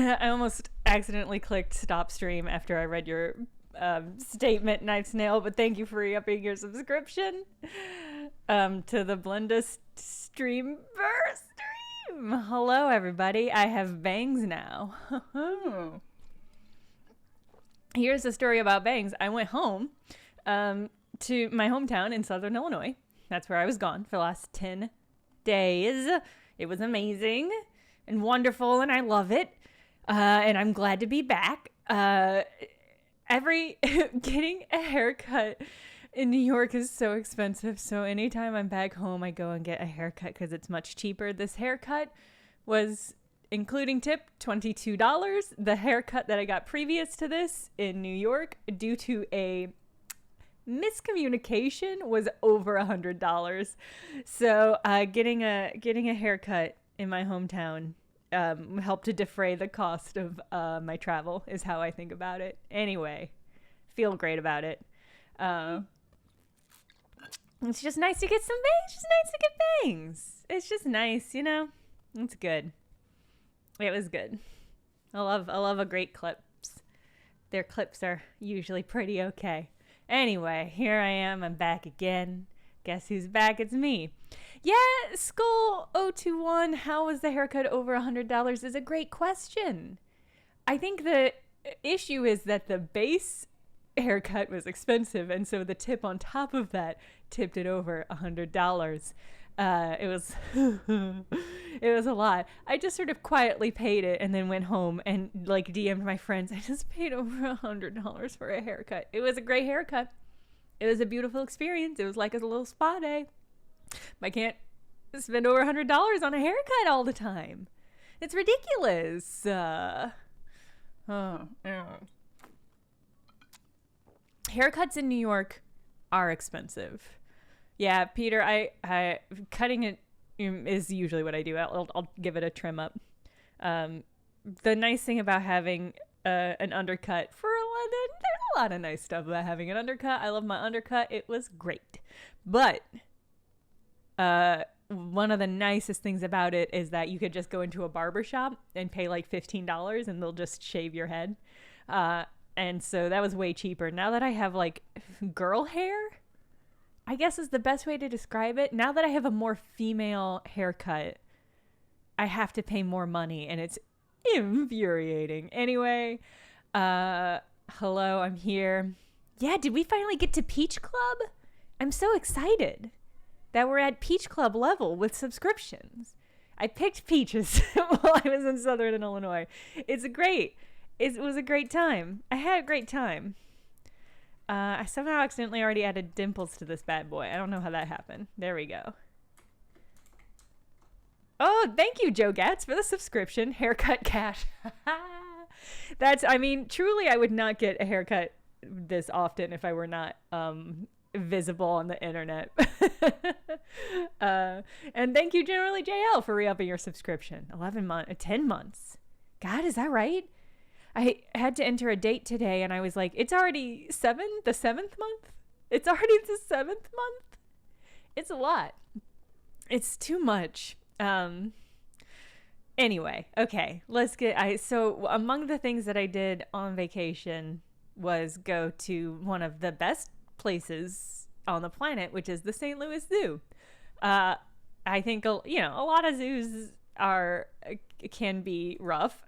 I almost accidentally clicked stop stream after I read your statement, Knife's Nail, but thank you for re-upping your subscription to the Blenda stream. Hello, everybody. I have bangs now. Here's a story about bangs. I went home to my hometown in Southern Illinois. That's where I was gone for the last 10 days. It was amazing and wonderful, and I love it. And I'm glad to be back. Getting a haircut in New York is so expensive. So anytime I'm back home, I go and get a haircut because it's much cheaper. This haircut was, including tip, $22. The haircut that I got previous to this in New York, due to a miscommunication, was over $100. So getting a haircut in my hometown helped to defray the cost of my travel, is how I think about it. Anyway, feel great about it. It's just nice to get some bangs. It's just nice to get bangs. It's just nice, you know? It's good. It was good. I love a great clips. Their clips are usually pretty okay. Anyway, here I am. I'm back again. Guess who's back? It's me. Yeah, Skull021, how was the haircut over $100 is a great question. I think the issue is that the base haircut was expensive, and so the tip on top of that tipped it over $100. It was it was a lot. I just sort of quietly paid it and then went home and like DM'd my friends. I just paid over $100 for a haircut. It was a great haircut. It was a beautiful experience. It was like a little spa day. I can't spend over $100 on a haircut all the time. It's ridiculous. Haircuts in New York are expensive. Yeah, Peter, I cutting it is usually what I do. I'll give it a trim up. The nice thing about having an undercut there's a lot of nice stuff about having an undercut. I love my undercut. It was great. But one of the nicest things about it is that you could just go into a barber shop and pay like $15 and they'll just shave your head. And so that was way cheaper. Now that I have like girl hair, I guess is the best way to describe it. Now that I have a more female haircut, I have to pay more money and it's infuriating. Anyway, hello, I'm here. Yeah, did we finally get to Peach Club? I'm so excited that we're at Peach Club level with subscriptions. I picked peaches while I was in Southern Illinois. It was a great time. I had a great time. I somehow accidentally already added dimples to this bad boy. I don't know how that happened. There we go. Oh, thank you, Joe Gatz, for the subscription. Haircut cash. Truly, I would not get a haircut this often if I were not visible on the internet. And thank you, Generally JL, for re-upping your subscription. 10 months. God, is that right? I had to enter a date today, and I was like, it's already the 7th month? It's already the 7th month? It's a lot. It's too much. Anyway, okay, so among the things that I did on vacation was go to one of the best places on the planet, which is the St. Louis Zoo. I think, a lot of zoos can be rough.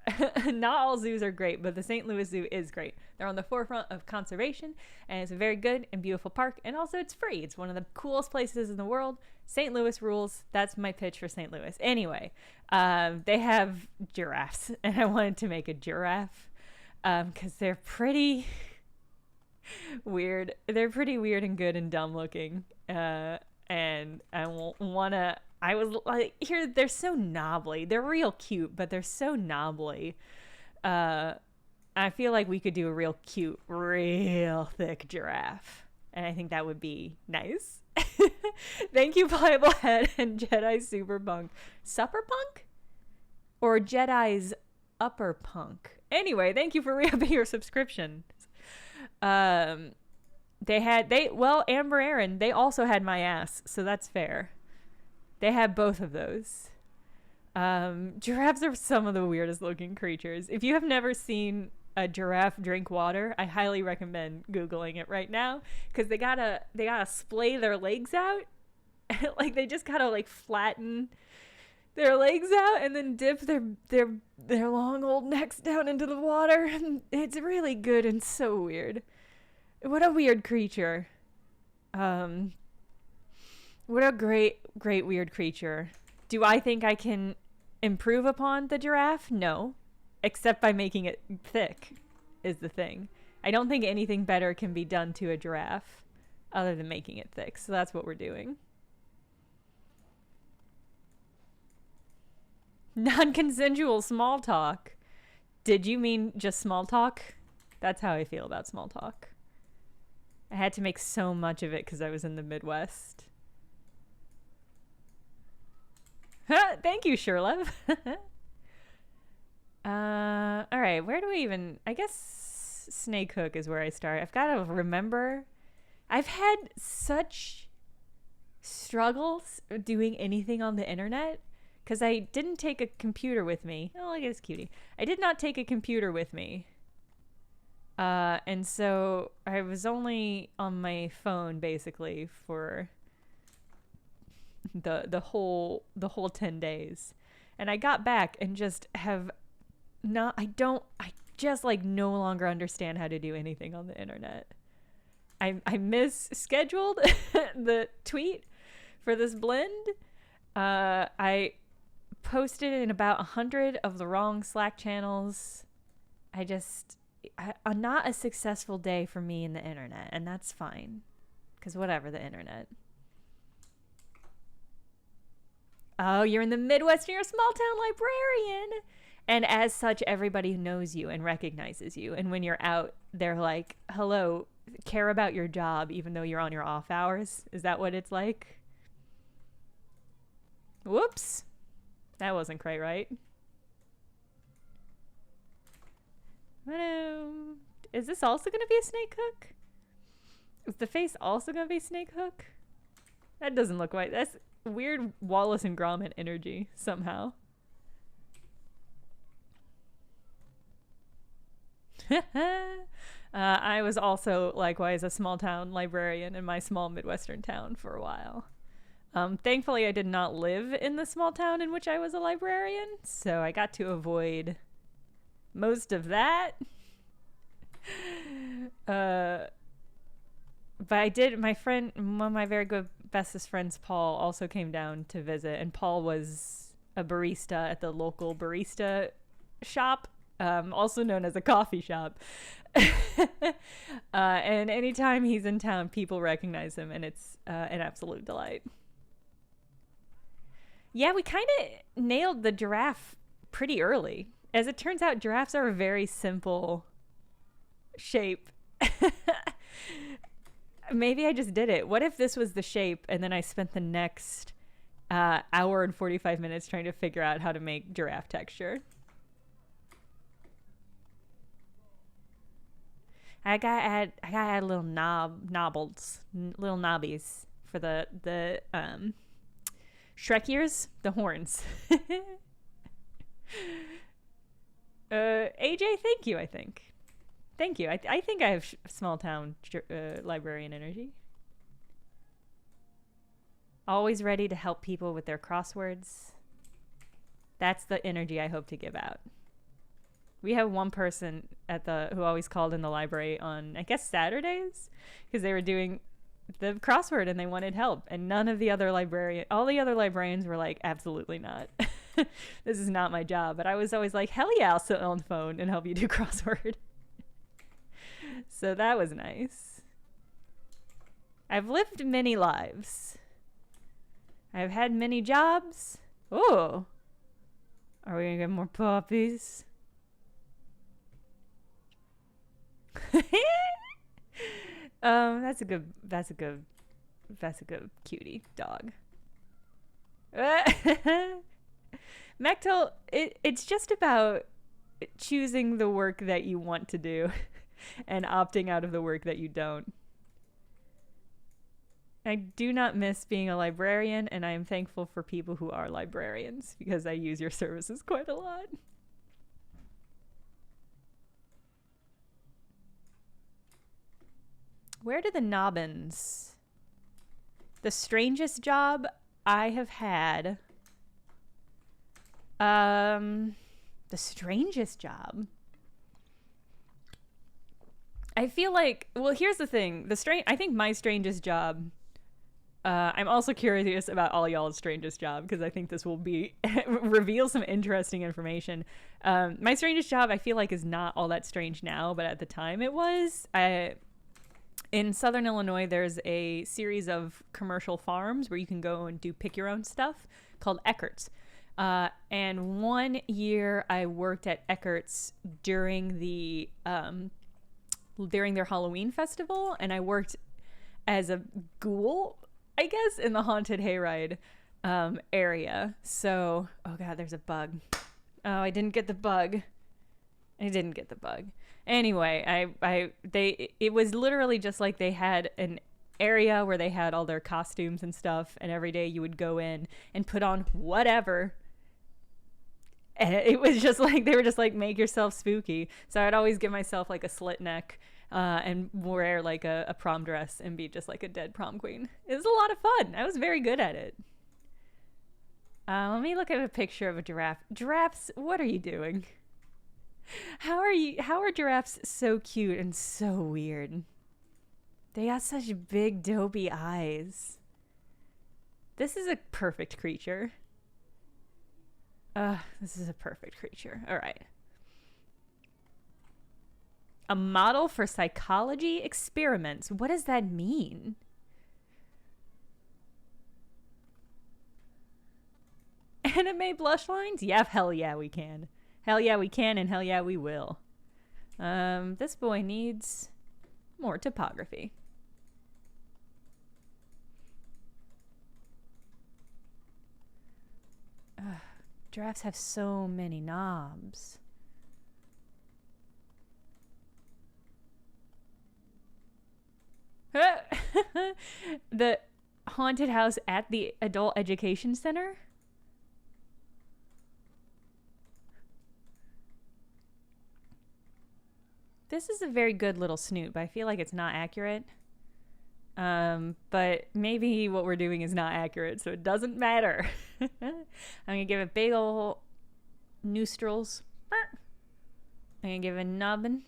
Not all zoos are great, but the St. Louis Zoo is great. They're on the forefront of conservation, and it's a very good and beautiful park, and also it's free. It's one of the coolest places in the world. St. Louis rules. That's my pitch for St. Louis. Anyway, they have giraffes, and I wanted to make a giraffe because they're pretty weird. They're pretty weird and good and dumb looking, and I was like, they're so knobbly. They're real cute, but they're so knobbly. I feel like we could do a real cute, real thick giraffe. And I think that would be nice. Thank you, Pliable Head and Jedi Super Punk. Supper Punk? Or Jedi's Upper Punk? Anyway, thank you for re-upping your subscription. Amber Aaron, they also had my ass, so that's fair. They had both of those. Giraffes are some of the weirdest looking creatures. If you have never seen a giraffe drink water, I highly recommend Googling it right now, because they gotta splay their legs out. Like they just gotta like flatten their legs out and then dip their long old necks down into the water. And it's really good and so weird. What a weird creature. What a great weird creature. Do I think I can improve upon the giraffe? No. Except by making it thick is the thing. I don't think anything better can be done to a giraffe other than making it thick. So that's what we're doing. Non-consensual small talk. Did you mean just small talk? That's how I feel about small talk. I had to make so much of it because I was in the Midwest. Thank you, Sherlev. All right, where do we even... I guess Snake Hook is where I start. I've got to remember... I've had such struggles doing anything on the internet because I didn't take a computer with me. Oh, look at this cutie. I did not take a computer with me. And so I was only on my phone basically for the whole 10 days. And I got back and just have not, I just like no longer understand how to do anything on the internet. I misscheduled the tweet for this blend. I posted in about 100 of the wrong Slack channels. Not a successful day for me in the internet, and that's fine. Because whatever, the internet. Oh, you're in the Midwest, you're a small town librarian. And as such, everybody knows you and recognizes you. And when you're out, they're like, hello, care about your job even though you're on your off hours. Is that what it's like? Whoops. That wasn't quite right. Is this also going to be a snake hook? Is the face also going to be snake hook? That doesn't look right. That's weird Wallace and Gromit energy somehow. I was also likewise a small town librarian in my small Midwestern town for a while. Thankfully, I did not live in the small town in which I was a librarian, so I got to avoid most of that. But I did, one of my very good bestest friends, Paul, also came down to visit, and Paul was a barista at the local barista shop, also known as a coffee shop. And anytime he's in town, people recognize him, and it's an absolute delight. Yeah, we kind of nailed the giraffe pretty early. As it turns out, giraffes are a very simple shape. Maybe I just did it. What if this was the shape and then I spent the next hour and 45 minutes trying to figure out how to make giraffe texture? I gotta add little little knobbies for the Shrek ears, the horns. AJ, thank you. Thank you. I think I have small town librarian energy. Always ready to help people with their crosswords. That's the energy I hope to give out. We have one person who always called in the library on, I guess, Saturdays, because they were doing the crossword and they wanted help, and all the other librarians were like, absolutely not. This is not my job. But I was always like, hell yeah, I'll sit on the phone and help you do crossword. So that was nice. I've lived many lives. I've had many jobs. Oh, are we gonna get more puppies? That's a good cutie dog. Mechtel, it's just about choosing the work that you want to do and opting out of the work that you don't. I do not miss being a librarian, and I am thankful for people who are librarians because I use your services quite a lot. Where do the nobbins? The strangest job I have had. The strangest job. I feel like, well, here's the thing. I think my strangest job, I'm also curious about all y'all's strangest job because I think this will be reveal some interesting information. My strangest job, I feel like, is not all that strange now, but at the time it was. In Southern Illinois, there's a series of commercial farms where you can go and do pick your own stuff called Eckert's. And one year I worked at Eckert's during their Halloween festival, and I worked as a ghoul, I guess, in the haunted hayride area. So, oh god, there's a bug. Oh, I didn't get the bug. Anyway, it was literally just like they had an area where they had all their costumes and stuff, and every day you would go in and put on whatever. And it was just like, they were just like, make yourself spooky. So I'd always give myself like a slit neck and wear like a prom dress and be just like a dead prom queen. It was a lot of fun. I was very good at it. Let me look at a picture of a giraffe. Giraffes, what are you doing? How are giraffes so cute and so weird? They got such big dopey eyes. This is a perfect creature. This is a perfect creature. All right. A model for psychology experiments. What does that mean? Anime blush lines? Yeah, hell yeah we can. Hell yeah we can, and hell yeah we will. This boy needs more topography. Giraffes have so many knobs. The haunted house at the adult education center? This is a very good little snoot, but I feel like it's not accurate. But maybe what we're doing is not accurate, so it doesn't matter. I'm gonna give it big ol' nostrils. I'm gonna give it a nubbin.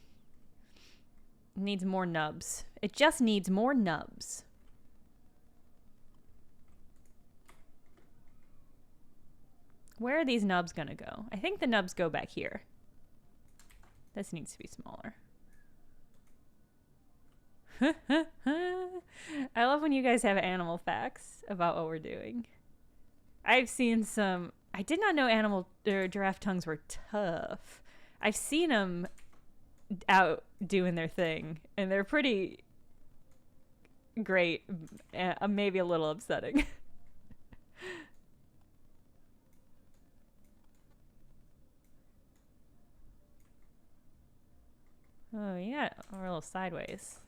It needs more nubs. It just needs more nubs. Where are these nubs gonna go? I think the nubs go back here. This needs to be smaller. I love when you guys have animal facts about what we're doing. I've seen some. I did not know giraffe tongues were tough. I've seen them out doing their thing, and they're pretty great. Maybe a little upsetting. Oh yeah, or a little sideways.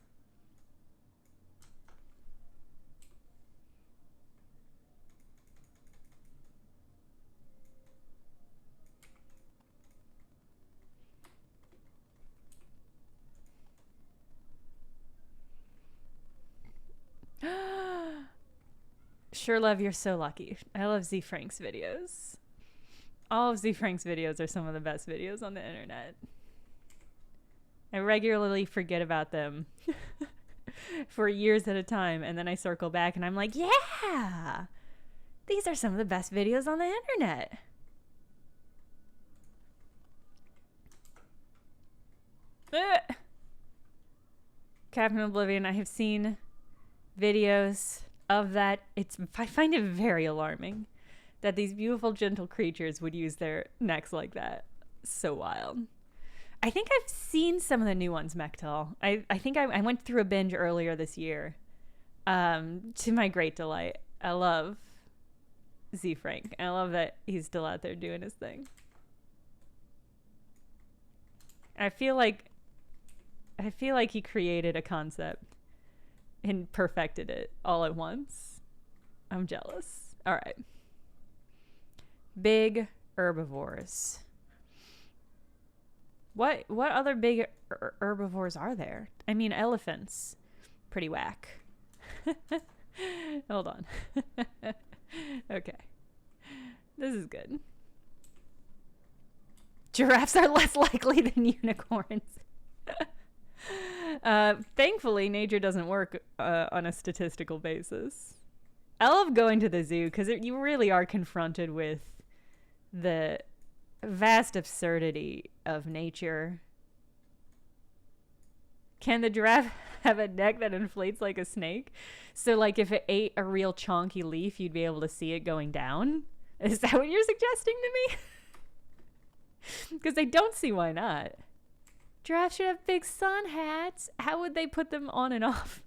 Sure, love, you're so lucky. I love Z Frank's videos. All of Z Frank's videos are some of the best videos on the internet. I regularly forget about them for years at a time, and then I circle back and I'm like, yeah, these are some of the best videos on the internet. Captain Oblivion, I have seen videos of that. I find it very alarming that these beautiful, gentle creatures would use their necks like that. So wild. I think I've seen some of the new ones, Mechtel. I think I went through a binge earlier this year, to my great delight. I love Z Frank. I love that he's still out there doing his thing. I feel like he created a concept and perfected it all at once. I'm jealous. All right. Big herbivores. What other big herbivores are there? I mean, elephants. Pretty whack. Hold on. Okay. This is good. Giraffes are less likely than unicorns. Thankfully, nature doesn't work on a statistical basis. I love going to the zoo because you really are confronted with the vast absurdity of nature. Can the giraffe have a neck that inflates like a snake? So, like, if it ate a real chonky leaf, you'd be able to see it going down? Is that what you're suggesting to me? Because I don't see why not. Giraffes should have big sun hats. How would they put them on and off?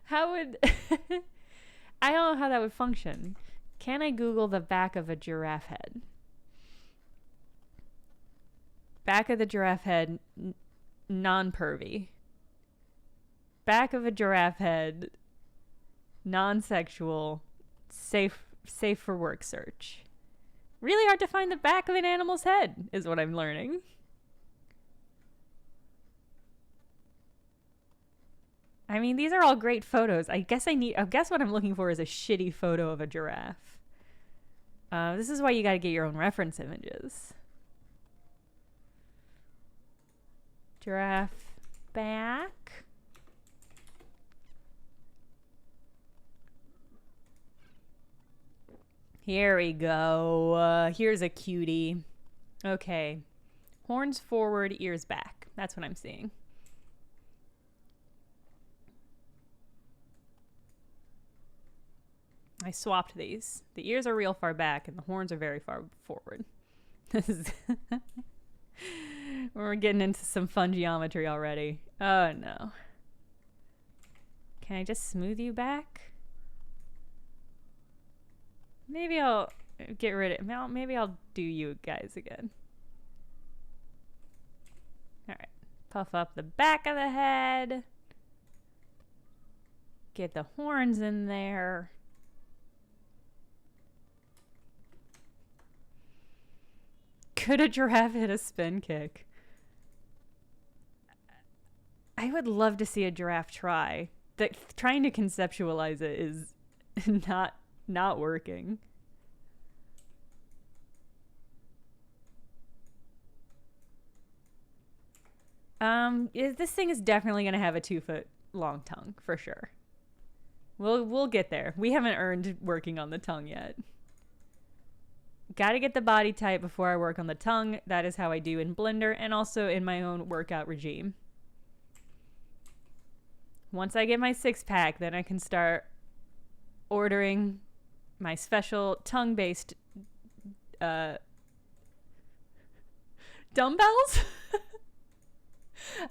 How would... I don't know how that would function. Can I Google the back of a giraffe head? Back of the giraffe head, non-pervy. Back of a giraffe head, non-sexual, safe for work search. Really hard to find the back of an animal's head, is what I'm learning. I mean, these are all great photos. I guess what I'm looking for is a shitty photo of a giraffe. This is why you gotta get your own reference images. Giraffe back. Here we go. Here's a cutie. Okay. Horns forward, ears back. That's what I'm seeing. I swapped these. The ears are real far back and the horns are very far forward. This is we're getting into some fun geometry already. Oh no. Can I just smooth you back? Maybe I'll get rid of... Maybe I'll do you guys again. Alright. Puff up the back of the head. Get the horns in there. Could a giraffe hit a spin kick? I would love to see a giraffe try. Trying to conceptualize it is not working. This thing is definitely gonna have a 2-foot long tongue for sure. We'll get there. We haven't earned working on the tongue yet. Gotta get the body type before I work on the tongue. That is how I do in Blender and also in my own workout regime. Once I get my 6-pack, then I can start ordering my special tongue-based dumbbells?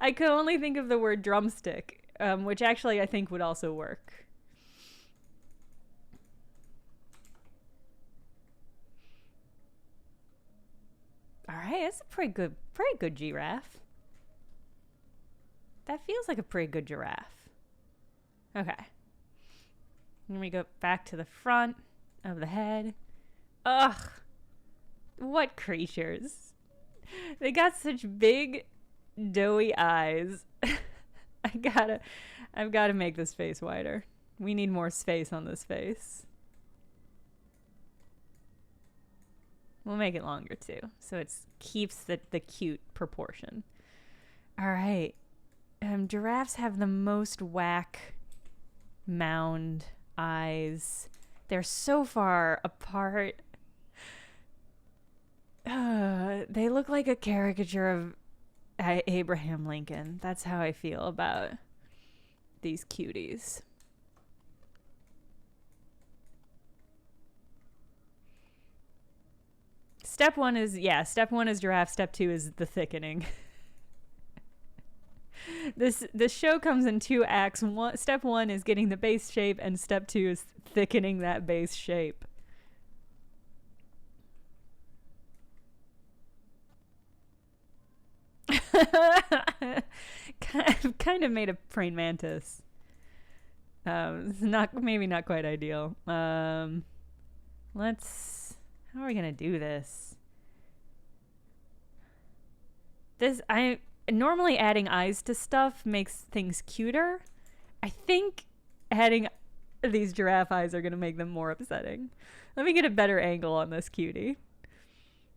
I could only think of the word drumstick, which actually I think would also work. All right, that's a pretty good giraffe. That feels like a pretty good giraffe. Okay. Then we go back to the front of the head. Ugh. What creatures. They got such big, doughy eyes. I've got to make this face wider. We need more space on this face. We'll make it longer too, so it keeps the cute proportion. All right. Giraffes have the most whack mound eyes. They're so far apart. They look like a caricature of Abraham Lincoln. That's how I feel about these cuties. Step one is giraffe. Step 2 is the thickening. This show comes in 2 acts. Step 1 is getting the base shape, and step 2 is thickening that base shape. kind of made a praying mantis. It's maybe not quite ideal. How are we gonna do this? Normally adding eyes to stuff makes things cuter. I think adding these giraffe eyes are gonna make them more upsetting. Let me get a better angle on this cutie.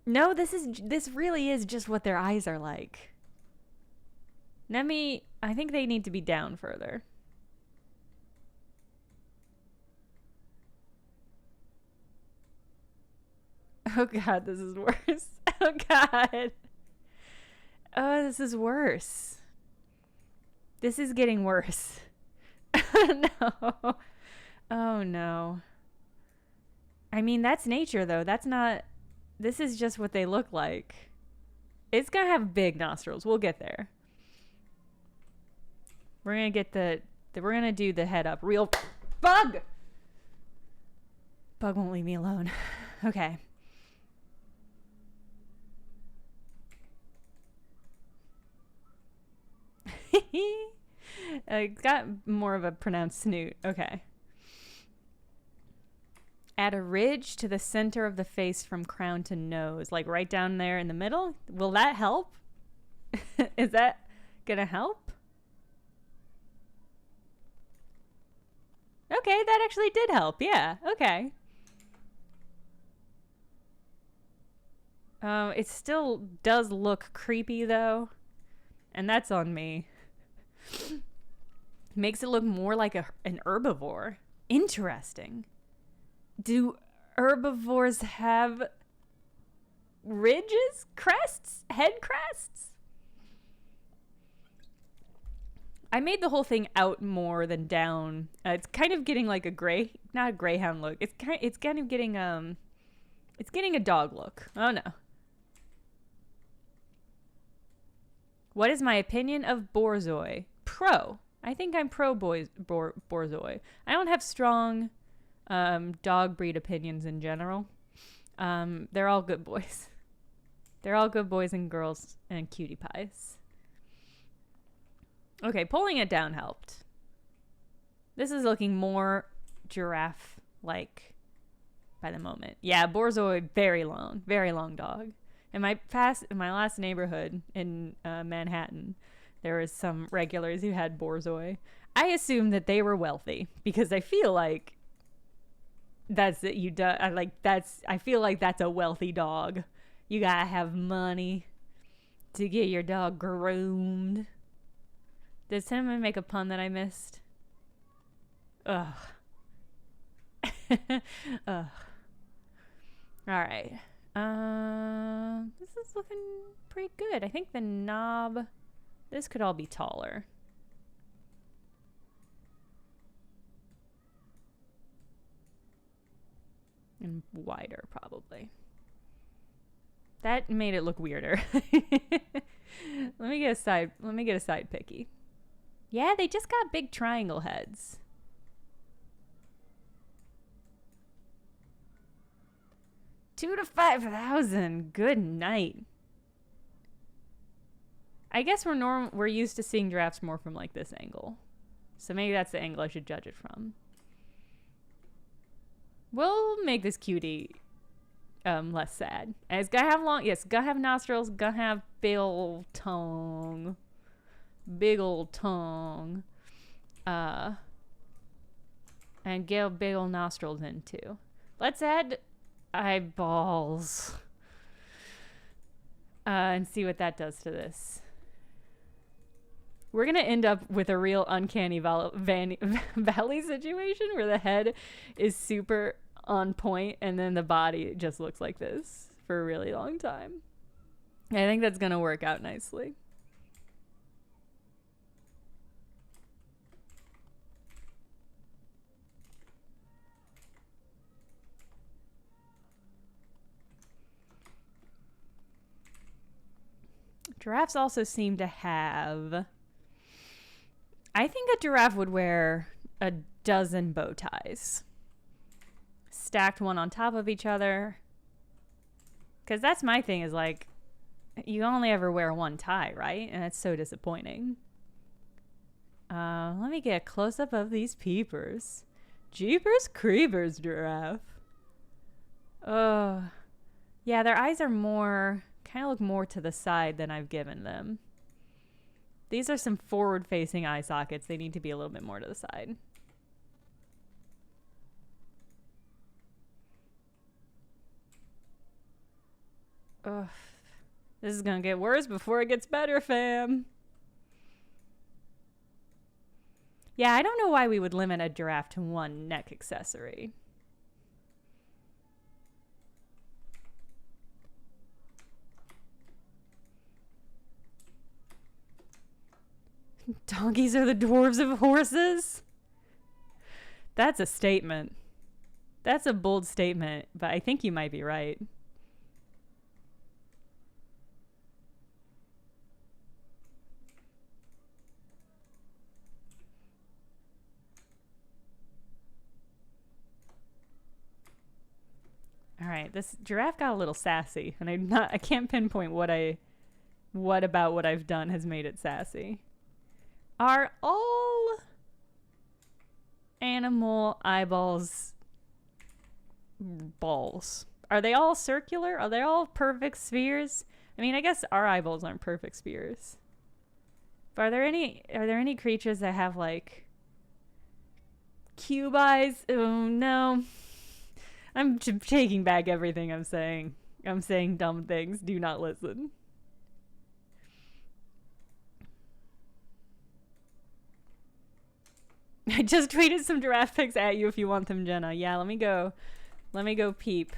No, this really is just what their eyes are like. I think they need to be down further. Oh God, this is worse. Oh God. Oh, this is worse. This is getting worse. No. Oh no. I mean, that's nature though. This is just what they look like. It's gonna have big nostrils. We'll get there. We're gonna get we're gonna do the head up. Real bug! Bug won't leave me alone. Okay. It's got more of a pronounced snoot. Okay. Add a ridge to the center of the face from crown to nose, like right down there in the middle. Will that help? Is that gonna help? Okay, that actually did help. Yeah, okay. It still does look creepy though, and that's on me. Makes it look more like an herbivore. Interesting. Do herbivores have ridges? Crests? Head crests? I made the whole thing out more than down. It's kind of getting like not a greyhound look. It's kind of getting it's getting a dog look. Oh no. What is my opinion of borzoi? Pro. I think I'm pro borzoi. I don't have strong dog breed opinions in general. They're all good boys. They're all good boys and girls and cutie pies. Okay, pulling it down helped. This is looking more giraffe-like by the moment. Yeah, borzoi, very long dog. In my last neighborhood in Manhattan, there was some regulars who had borzoi. I assumed that they were wealthy because I feel like that's it. I feel like that's a wealthy dog. You gotta have money to get your dog groomed. Did someone make a pun that I missed? Ugh. Ugh. All right. This is looking pretty good. I think the knob, this could all be taller. And wider, probably. That made it look weirder. Let me get a side picky. Yeah, they just got big triangle heads. $2,000 to $5,000. Good night. I guess we're used to seeing giraffes more from like this angle. So maybe that's the angle I should judge it from. We'll make this cutie less sad. And it's gotta have nostrils, gotta have big old tongue. Big old tongue. And get big old nostrils in too. Let's add eyeballs. And see what that does to this. We're going to end up with a real uncanny valley situation where the head is super on point and then the body just looks like this for a really long time. I think that's going to work out nicely. Giraffes also seem to have... I think a giraffe would wear a dozen bow ties. Stacked one on top of each other. Because that's my thing is like, you only ever wear one tie, right? And it's so disappointing. Let me get a close-up of these peepers. Jeepers creepers, giraffe. Oh, yeah, their eyes are more, kind of look more to the side than I've given them. These are some forward-facing eye sockets. They need to be a little bit more to the side. Ugh. This is gonna get worse before it gets better, fam. Yeah, I don't know why we would limit a giraffe to one neck accessory. Donkeys are the dwarves of horses? That's a statement. That's a bold statement, but I think you might be right. All right, this giraffe got a little sassy, and I can't pinpoint what about what I've done has made it sassy. Are all animal eyeballs balls? Are they all circular? Are they all perfect spheres? I mean, I guess our eyeballs aren't perfect spheres. But are there any creatures that have like cube eyes? Oh no. I'm taking back everything I'm saying. I'm saying dumb things. Do not listen. I just tweeted some giraffe pics at you if you want them, Jenna. Yeah, let me go peep.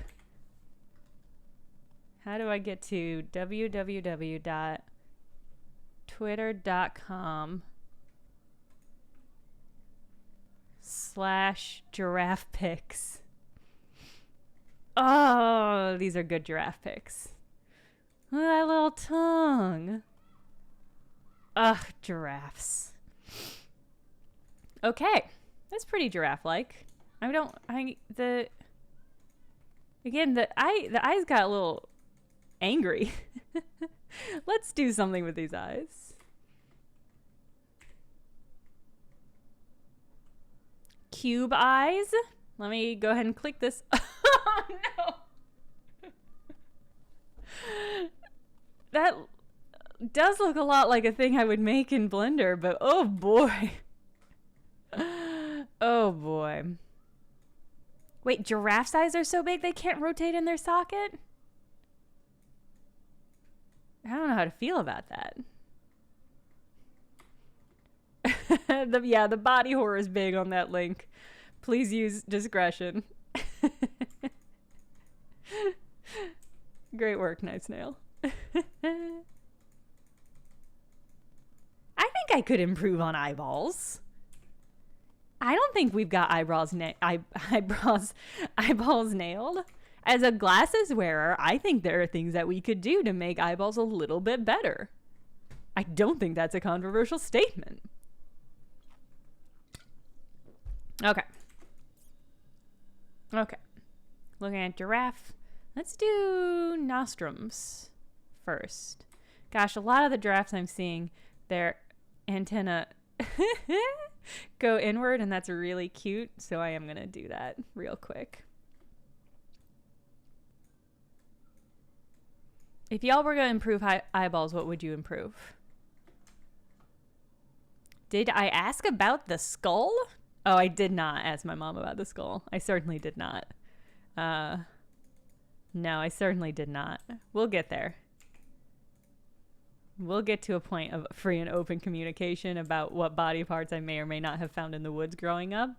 How do I get to www.twitter.com/giraffe pics? Oh, these are good giraffe pics. Look at that little tongue. Ugh, giraffes. Okay, that's pretty giraffe-like. The eyes got a little angry. Let's do something with these eyes. Cube eyes. Let me go ahead and click this. Oh no. That does look a lot like a thing I would make in Blender, but oh boy. Oh boy. Wait, giraffes' eyes are so big they can't rotate in their socket? I don't know how to feel about that. The body horror is big on that link. Please use discretion. Great work, Nice Nail. I think I could improve on eyeballs. I don't think we've got eyeballs nailed. As a glasses wearer, I think there are things that we could do to make eyeballs a little bit better. I don't think that's a controversial statement. Okay. Looking at giraffe. Let's do nostrums first. Gosh, a lot of the giraffes I'm seeing, their antenna go inward, and that's really cute. So I am going to do that real quick. If y'all were going to improve eyeballs, what would you improve? Did I ask about the skull? Oh, I did not ask my mom about the skull. I certainly did not. No, I certainly did not. We'll get there. We'll get to a point of free and open communication about what body parts I may or may not have found in the woods growing up.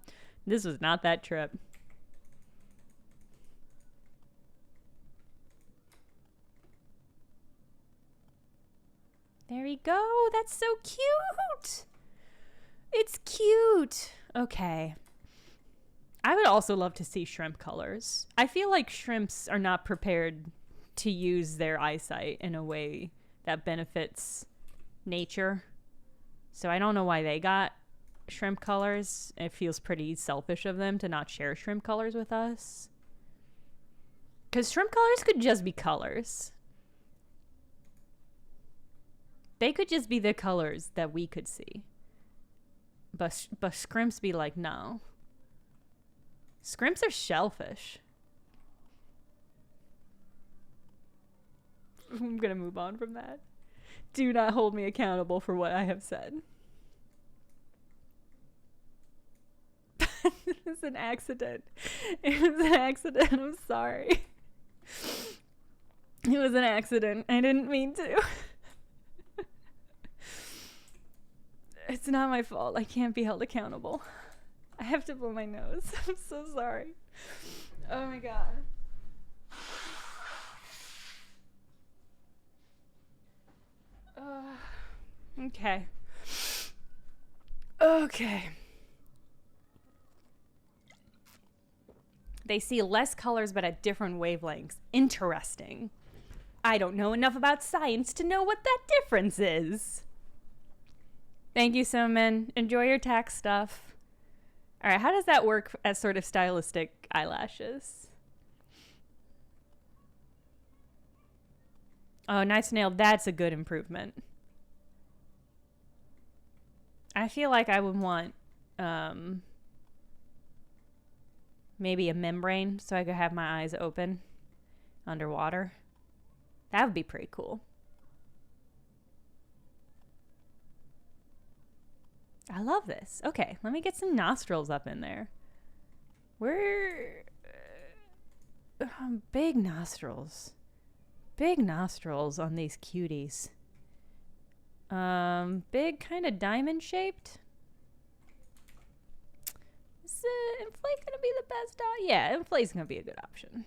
This was not that trip. There we go. That's so cute. It's cute. Okay. I would also love to see shrimp colors. I feel like shrimps are not prepared to use their eyesight in a way that benefits nature. So I don't know why they got shrimp colors. It feels pretty selfish of them to not share shrimp colors with us. Because shrimp colors could just be colors. They could just be the colors that we could see. But scrimps be like, no. Scrimps are shellfish. I'm gonna move on from that. Do not hold me accountable for what I have said. It was an accident. It was an accident. I'm sorry. It was an accident. I didn't mean to. It's not my fault. I can't be held accountable. I have to blow my nose. I'm so sorry. Oh my god. Okay. Okay. They see less colors but at different wavelengths. Interesting. I don't know enough about science to know what that difference is. Thank you, Simon. Enjoy your tax stuff. All right, how does that work as sort of stylistic eyelashes? Oh, nice nail. That's a good improvement. I feel like I would want maybe a membrane so I could have my eyes open underwater. That would be pretty cool. I love this. Okay, let me get some nostrils up in there. Where? Big nostrils. Big nostrils on these cuties. Big, kind of diamond shaped. Is inflate gonna be the best? Yeah, inflate's gonna be a good option.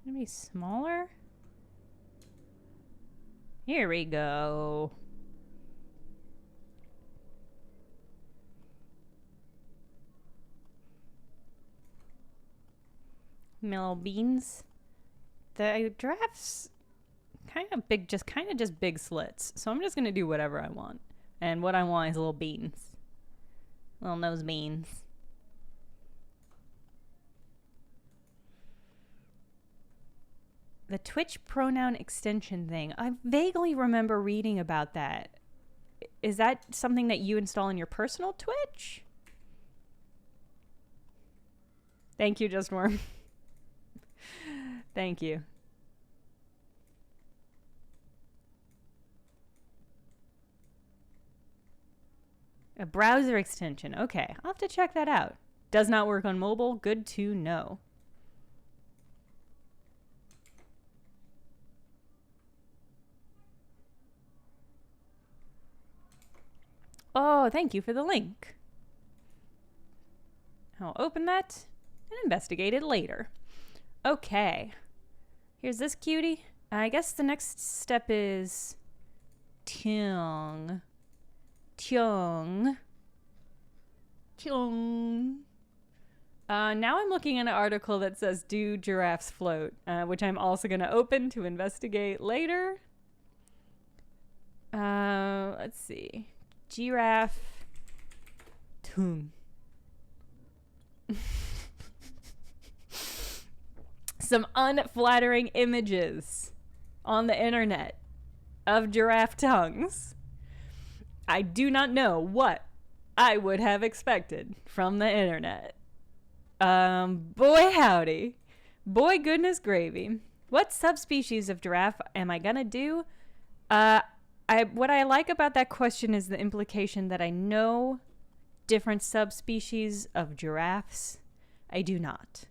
Gonna be smaller. Here we go. Mellow beans. The giraffes kind of big, just big slits. So I'm just gonna do whatever I want. And what I want is little beans. Little nose beans. The Twitch pronoun extension thing. I vaguely remember reading about that. Is that something that you install in your personal Twitch? Thank you, Just Worm. Thank you. A browser extension. Okay, I'll have to check that out. Does not work on mobile. Good to know. Oh, thank you for the link. I'll open that and investigate it later. Okay. Here's this cutie. I guess the next step is tongue. Tongue. Tongue. Now I'm looking at an article that says, do giraffes float? Which I'm also going to open to investigate later. Let's see. Giraffe tongue. Some unflattering images on the internet of giraffe tongues. I do not know what I would have expected from the internet. Boy howdy. Boy goodness gravy. What subspecies of giraffe am I gonna do? What I like about that question is the implication that I know different subspecies of giraffes. I do not.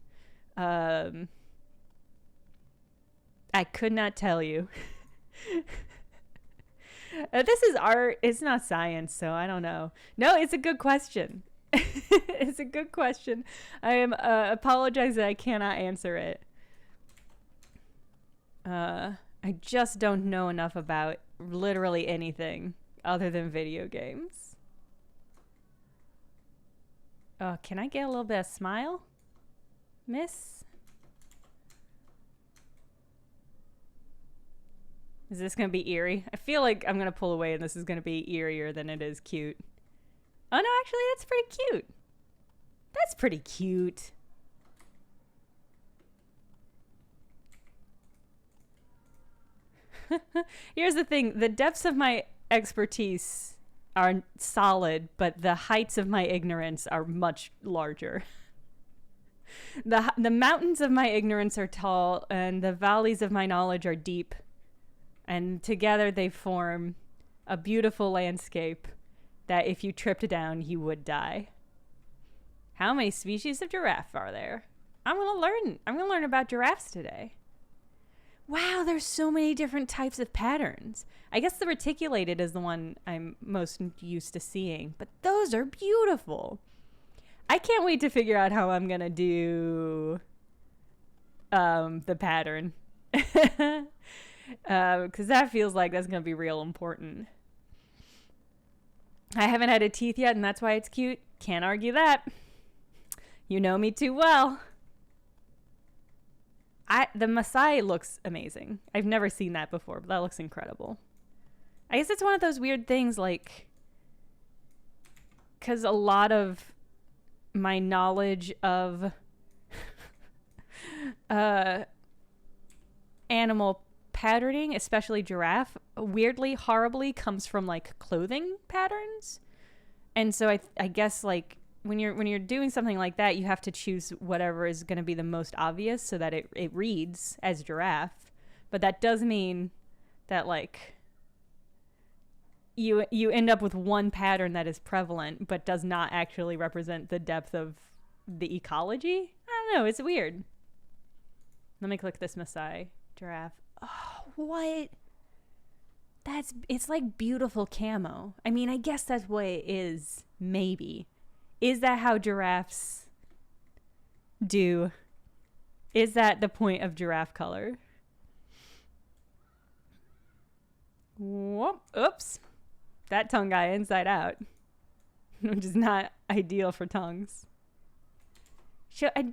I could not tell you. This is art. It's not science, so I don't know. No, it's a good question. It's a good question. I am apologize that I cannot answer it. I just don't know enough about literally anything other than video games. Can I get a little bit of smile, miss? Is this going to be eerie? I feel like I'm going to pull away and this is going to be eerier than it is cute. Oh no, actually that's pretty cute. That's pretty cute. Here's the thing. The depths of my expertise are solid, but the heights of my ignorance are much larger. The mountains of my ignorance are tall, and the valleys of my knowledge are deep. And together they form a beautiful landscape that if you tripped down, you would die. How many species of giraffe are there? I'm going to learn about giraffes today. Wow, there's so many different types of patterns. I guess the reticulated is the one I'm most used to seeing, but those are beautiful. I can't wait to figure out how I'm going to do the pattern. Because that feels like that's going to be real important. I haven't had a teeth yet, and that's why it's cute. Can't argue that. You know me too well. The Maasai looks amazing. I've never seen that before, but that looks incredible. I guess it's one of those weird things, like, because a lot of my knowledge of animal patterning, especially giraffe, weirdly, horribly comes from like clothing patterns. And so I guess like when you're doing something like that, you have to choose whatever is going to be the most obvious so that it reads as giraffe. But that does mean that like you end up with one pattern that is prevalent but does not actually represent the depth of the ecology. I don't know, it's weird. Let me click this Maasai giraffe. Oh, what? It's like beautiful camo. I mean, I guess that's what it is, maybe. Is that how giraffes do? Is that the point of giraffe color? Whoop, oops. That tongue got inside out, which is not ideal for tongues.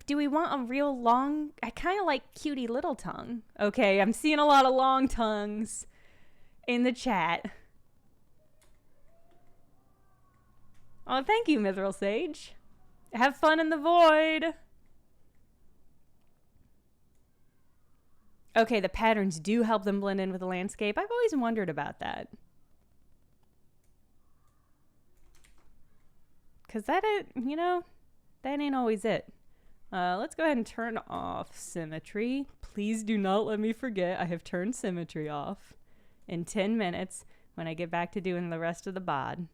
Do we want a real long? I kind of like cutie little tongue. Okay, I'm seeing a lot of long tongues in the chat. Oh, thank you, Mithril Sage. Have fun in the void. Okay, the patterns do help them blend in with the landscape. I've always wondered about that. Because that ain't always it. Let's go ahead and turn off symmetry. Please do not let me forget I have turned symmetry off in 10 minutes when I get back to doing the rest of the bod.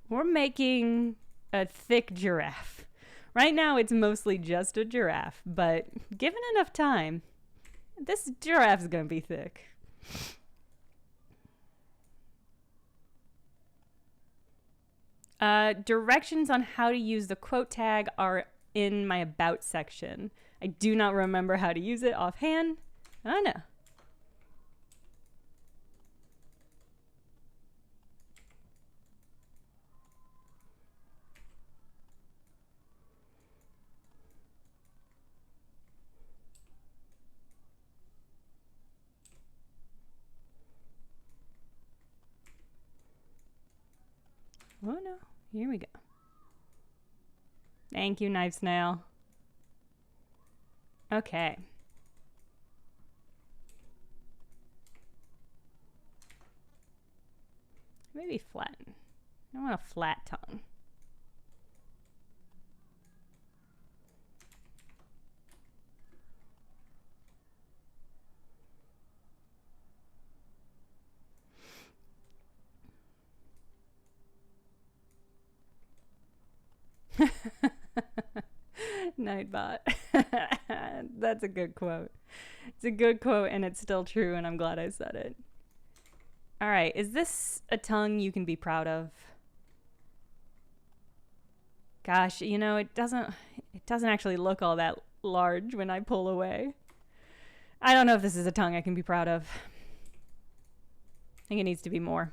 We're making a thick giraffe. Right now it's mostly just a giraffe, but given enough time, this giraffe's gonna be thick. Directions on how to use the quote tag are in my about section. I do not remember how to use it offhand. I know. Oh no, here we go. Thank you, Knife Snail. Okay. Maybe flatten. I want a flat tongue. Nightbot. That's a good quote. It's a good quote and it's still true, and I'm glad I said it. All right, is this a tongue you can be proud of? Gosh, you know, it doesn't actually look all that large when I pull away. I don't know if this is a tongue I can be proud of. I think it needs to be more.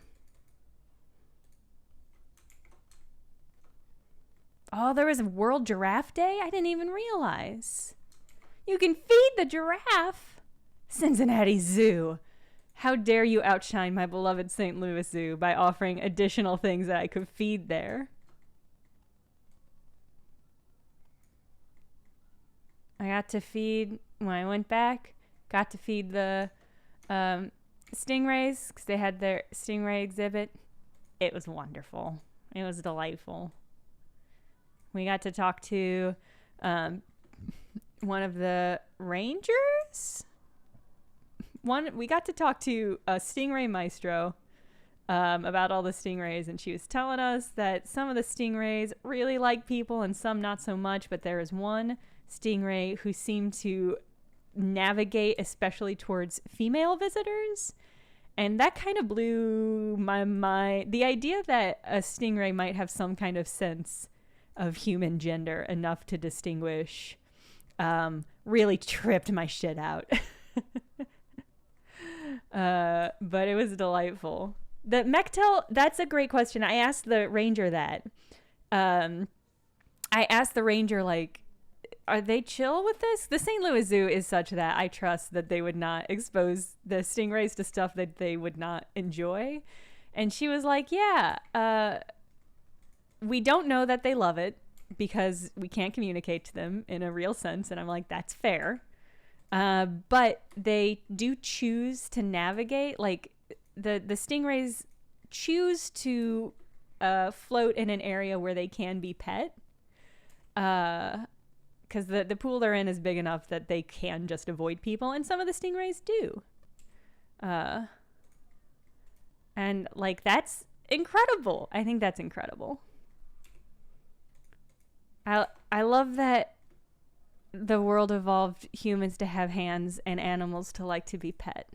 Oh, there was a World Giraffe Day? I didn't even realize. You can feed the giraffe. Cincinnati Zoo. How dare you outshine my beloved St. Louis Zoo by offering additional things that I could feed there. I got to feed, when I went back, got to feed the stingrays because they had their stingray exhibit. It was wonderful. It was delightful. We got to talk to one of the rangers. We got to talk to a stingray maestro about all the stingrays, and she was telling us that some of the stingrays really like people and some not so much, but there is one stingray who seemed to navigate especially towards female visitors, and that kind of blew my mind. The idea that a stingray might have some kind of sense of human gender enough to distinguish really tripped my shit out. But it was delightful. The Mechtel, that's a great question. I asked the ranger that. I asked the ranger, like, are they chill with this? The St. Louis Zoo is such that I trust that they would not expose the stingrays to stuff that they would not enjoy. And she was like, yeah, we don't know that they love it because we can't communicate to them in a real sense. And I'm like, that's fair. But they do choose to navigate. Like the stingrays choose to float in an area where they can be pet. Because the pool they're in is big enough that they can just avoid people. And some of the stingrays do. And like, that's incredible. I think that's incredible. I love that the world evolved humans to have hands and animals to like to be pet.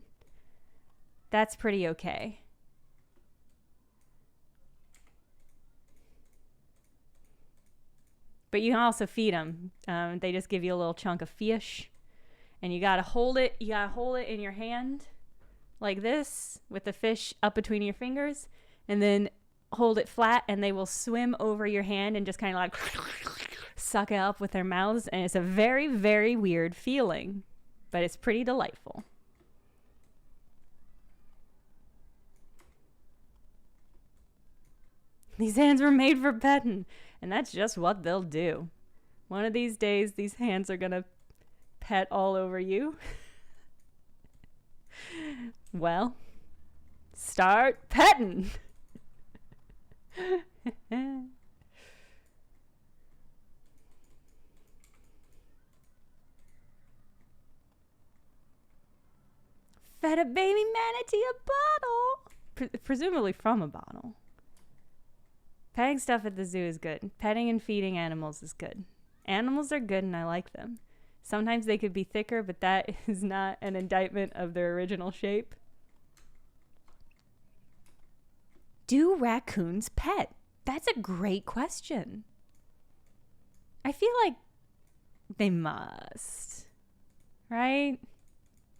That's pretty okay. But you can also feed them. They just give you a little chunk of fish, and you gotta hold it. You gotta hold it in your hand, like this, with the fish up between your fingers, and then hold it flat, and they will swim over your hand and just kind of like suck it up with their mouths, and it's a very, very weird feeling, but it's pretty delightful. These hands were made for petting, and that's just what they'll do. One of these days, these hands are gonna pet all over you. Well, start petting. Fed a baby manatee a bottle. Presumably from a bottle. Petting stuff at the zoo is good. Petting and feeding animals is good. Animals are good and I like them. Sometimes they could be thicker, but that is not an indictment of their original shape. Do raccoons pet? That's a great question. I feel like they must, right?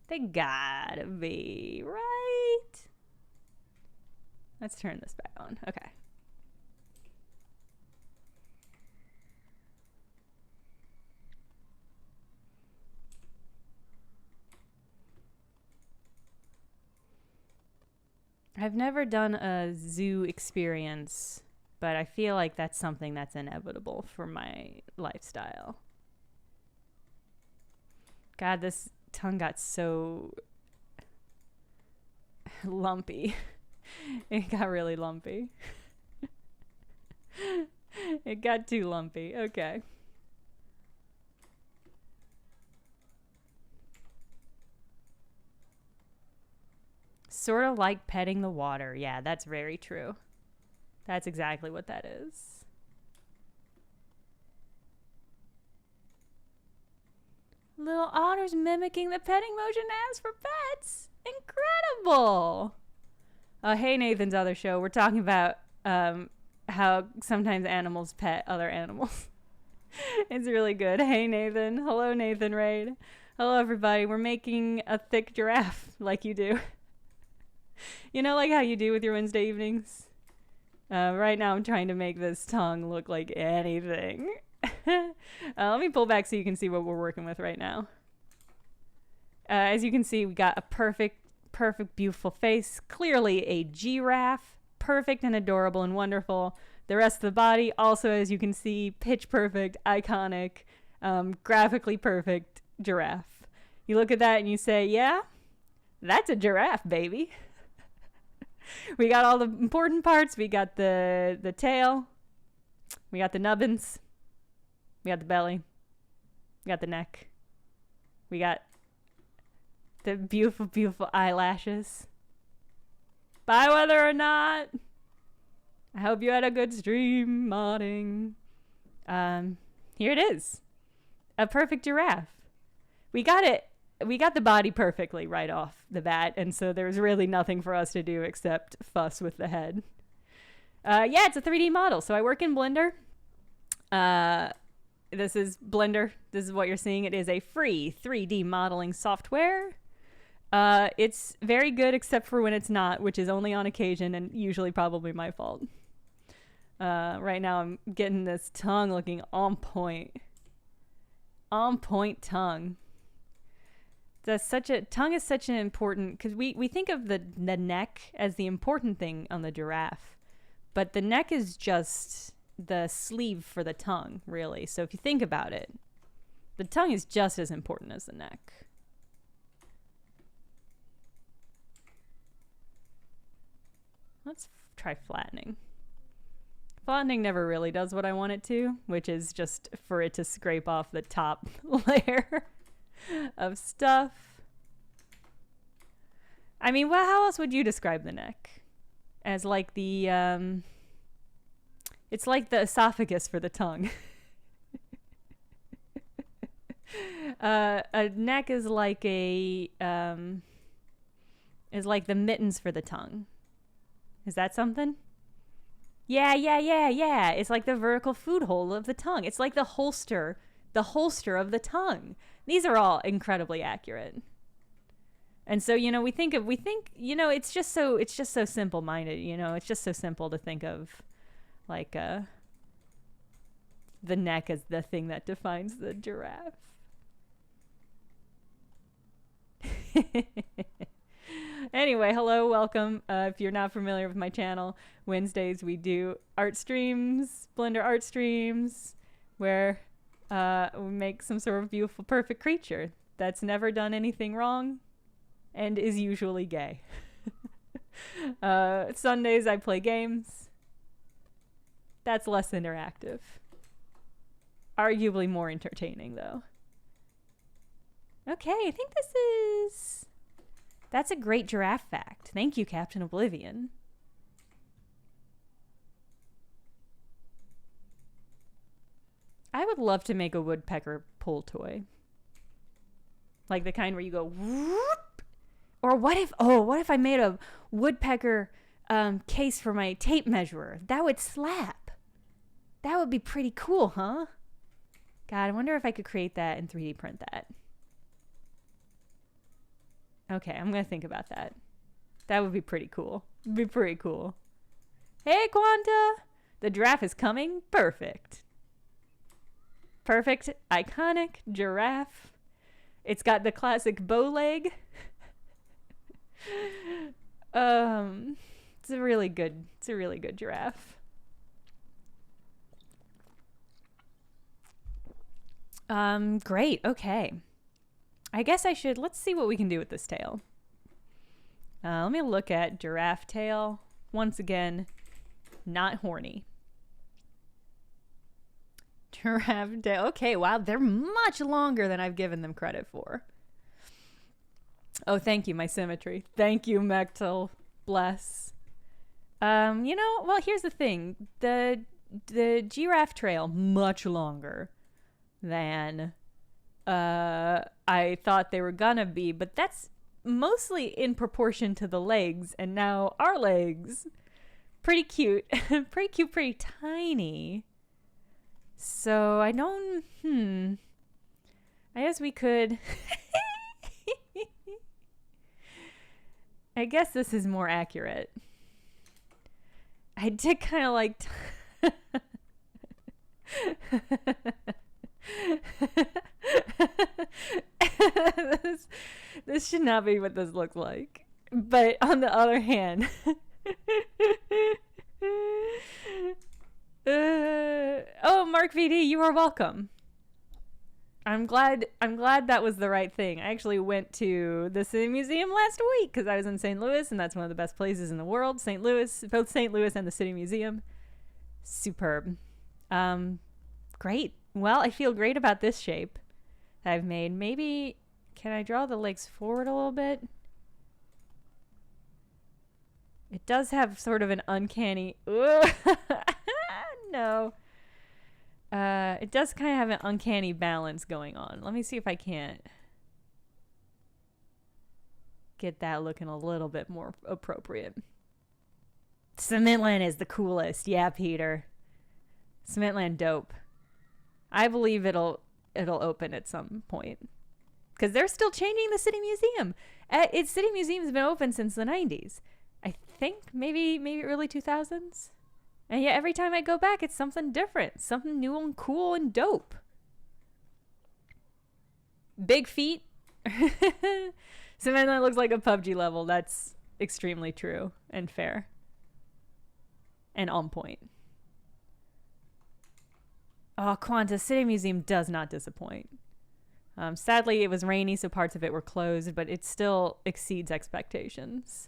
They gotta be, right? Let's turn this back on. Okay. I've never done a zoo experience, but I feel like that's something that's inevitable for my lifestyle. God, this tongue got so lumpy. It got really lumpy. It got too lumpy. Okay. Sort of like petting the water. Yeah, that's very true. That's exactly what that is. Little otters mimicking the petting motion as for pets. Incredible. Hey, Nathan's other show. We're talking about how sometimes animals pet other animals. It's really good. Hey, Nathan. Hello, Nathan Raid. Hello, everybody. We're making a thick giraffe like you do. You know, like how you do with your Wednesday evenings? Right now I'm trying to make this tongue look like anything. Let me pull back so you can see what we're working with right now. As you can see, we got a perfect, beautiful face. Clearly a giraffe. Perfect and adorable and wonderful. The rest of the body, also, as you can see, pitch perfect, iconic, graphically perfect giraffe. You look at that and you say, yeah, that's a giraffe, baby. We got all the important parts. We got the tail. We got the nubbins. We got the belly. We got the neck. We got the beautiful, beautiful eyelashes. Bye, whether or not. I hope you had a good stream modding. Here it is. A perfect giraffe. We got it. We got the body perfectly right off the bat, and so there's really nothing for us to do except fuss with the head. Yeah, it's a 3D model. So I work in Blender. This is Blender. This is what you're seeing. It is a free 3D modeling software. It's very good except for when it's not, which is only on occasion and usually probably my fault. Right now I'm getting this tongue looking on point. On point tongue. Tongue is such an important, because we think of the neck as the important thing on the giraffe, but the neck is just the sleeve for the tongue, really. So if you think about it, the tongue is just as important as the neck. Let's try flattening. Flattening never really does what I want it to, which is just for it to scrape off the top layer of stuff. I mean, well, how else would you describe the neck? As like the, it's like the esophagus for the tongue. A neck is like is like the mittens for the tongue. Is that something? Yeah. It's like the vertical food hole of the tongue. It's like the holster of the tongue. These are all incredibly accurate. And so, you know, we think, you know, it's just so simple-minded, you know, it's just so simple to think of like the neck as the thing that defines the giraffe. Anyway, hello, welcome. If you're not familiar with my channel, Wednesdays we do art streams, Blender art streams, where we make some sort of beautiful, perfect creature that's never done anything wrong and is usually gay. Sundays I play games. That's less interactive. Arguably more entertaining, though. Okay, I think that's a great giraffe fact. Thank you, Captain Oblivion. I would love to make a woodpecker pull toy. Like the kind where you go whoop. Or what if I made a woodpecker case for my tape measurer? That would slap. That would be pretty cool, huh? God, I wonder if I could create that and 3D print that. Okay, I'm going to think about that. That would be pretty cool. Be pretty cool. Hey, Quanta! The giraffe is coming. Perfect. Perfect, iconic giraffe. It's got the classic bow leg. It's a really good giraffe. Great. Okay. I guess let's see what we can do with this tail. Let me look at giraffe tail. Once again, not horny. Giraffe tail. Okay, wow, they're much longer than I've given them credit for. Oh, thank you, my symmetry. Thank you, Mechtel. Bless. You know, well, here's the thing. The giraffe trail, much longer than I thought they were gonna be, but that's mostly in proportion to the legs, and now our legs, pretty cute, pretty tiny. So I don't, I guess we could, I guess this is more accurate. I did kind of like this should not be what this looks like. But on the other hand, oh, Mark VD, you are welcome. I'm glad that was the right thing. I actually went to the City Museum last week because I was in St. Louis, and that's one of the best places in the world. St. Louis, both St. Louis and the City Museum. Superb. Great. Well, I feel great about this shape that I've made. Maybe, can I draw the legs forward a little bit? It does have sort of an uncanny... no. It does kind of have an uncanny balance going on. Let me see if I can't get that looking a little bit more appropriate. Cementland is the coolest. Yeah, Peter. Cementland dope. I believe it'll open at some point. Because they're still changing the City Museum. City Museum's been open since the 90s. I think maybe early 2000s. And yet every time I go back, it's something different. Something new and cool and dope. Big feet. Cementland looks like a PUBG level. That's extremely true and fair. And on point. Oh, Quanta, City Museum does not disappoint. Sadly, it was rainy, so parts of it were closed, but it still exceeds expectations.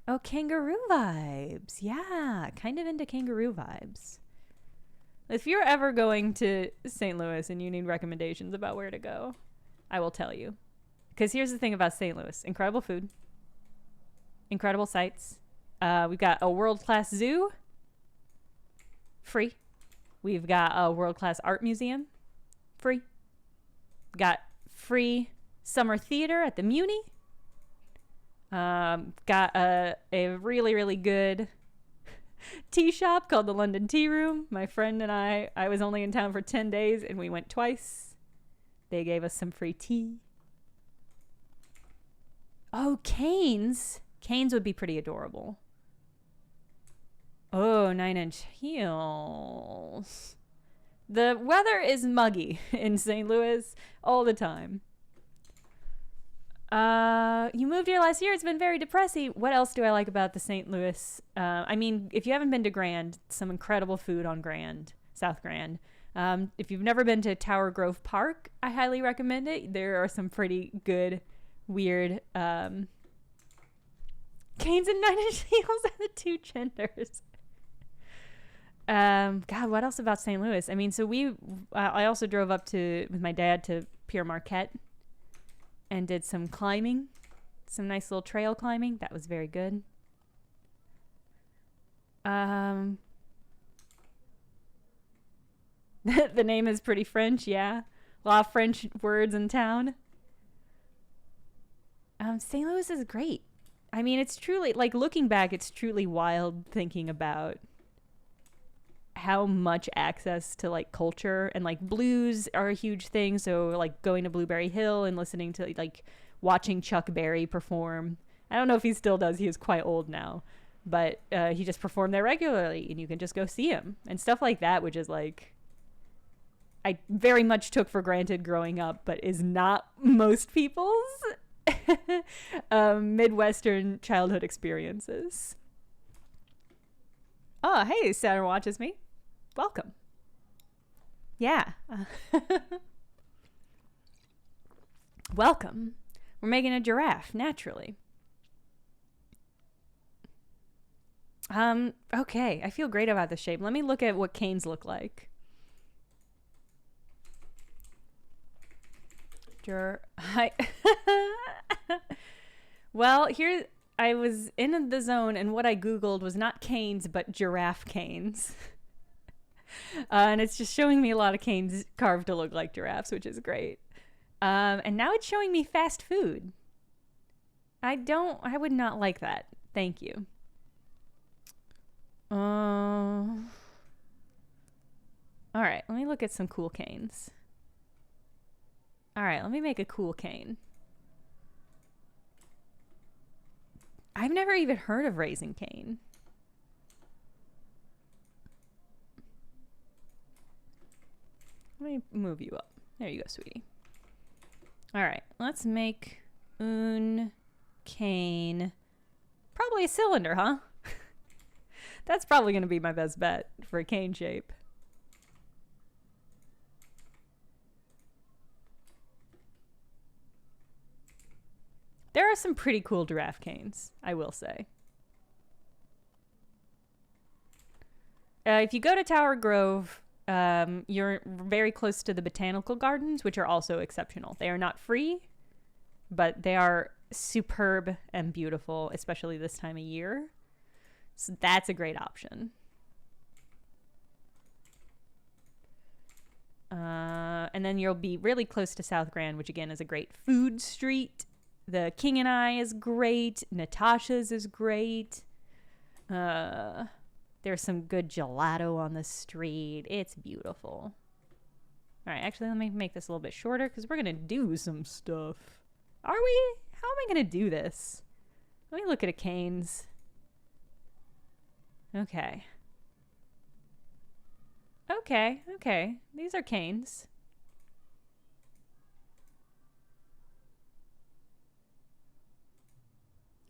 Oh, kangaroo vibes. Yeah, kind of into kangaroo vibes. If you're ever going to St. Louis and you need recommendations about where to go, I will tell you. Because here's the thing about St. Louis. Incredible food. Incredible sights. We've got a world-class zoo. Free. We've got a world-class art museum. Free. Got free summer theater at the Muni. Got a really, really good tea shop called the London Tea Room. My friend and I was only in town for 10 days and we went twice. They gave us some free tea. Oh, canes. Canes would be pretty adorable. Oh, 9-inch heels. The weather is muggy in St. Louis all the time. You moved here last year. It's been very depressing. What else do I like about the St. Louis? I mean, if you haven't been to Grand, some incredible food on Grand, South Grand. If you've never been to Tower Grove Park, I highly recommend it. There are some pretty good, weird, canes and 9-inch heels and the two genders. God, what else about St. Louis? I mean, so I also drove up with my dad to Pierre Marquette and did some climbing, some nice little trail climbing. That was very good. The name is pretty French, yeah. A lot of French words in town. St. Louis is great. I mean, it's truly, like, looking back, it's truly wild thinking about how much access to, like, culture and, like, blues are a huge thing. So, like, going to Blueberry Hill and listening to, like, watching Chuck Berry perform. I don't know if he still does. He is quite old now. But he just performed there regularly, and you can just go see him. And stuff like that, which is, like, I very much took for granted growing up, but is not most people's Midwestern childhood experiences. Oh, hey, Saturn watches me. Welcome. Yeah. Welcome. We're making a giraffe, naturally. Okay, I feel great about the shape. Let me look at what canes look like. Well, here I was in the zone, and what I Googled was not canes, but giraffe canes. And it's just showing me a lot of canes carved to look like giraffes, which is great. And now it's showing me fast food. I would not like that. Thank you. All right, let me look at some cool canes. All right, let me make a cool cane. I've never even heard of Raising Cane. Let me move you up. There you go, sweetie. All right, let's make un cane. Probably a cylinder, huh? That's probably going to be my best bet for a cane shape. There are some pretty cool giraffe canes, I will say. If you go to Tower Grove, you're very close to the botanical gardens, which are also exceptional. They are not free, but they are superb and beautiful, especially this time of year. So that's a great option. And then you'll be really close to South Grand, which again is a great food street. The King and I is great. Natasha's is great. There's some good gelato on the street. It's beautiful. All right, actually, let me make this a little bit shorter because we're going to do some stuff. Are we? How am I going to do this? Let me look at a canes. Okay. Okay. These are canes.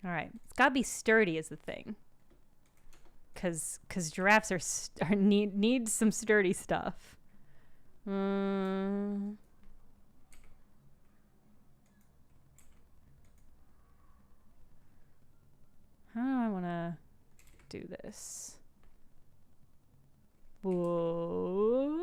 All right. It's got to be sturdy is the thing. Cause giraffes need some sturdy stuff. How do I want to do this? Whoa.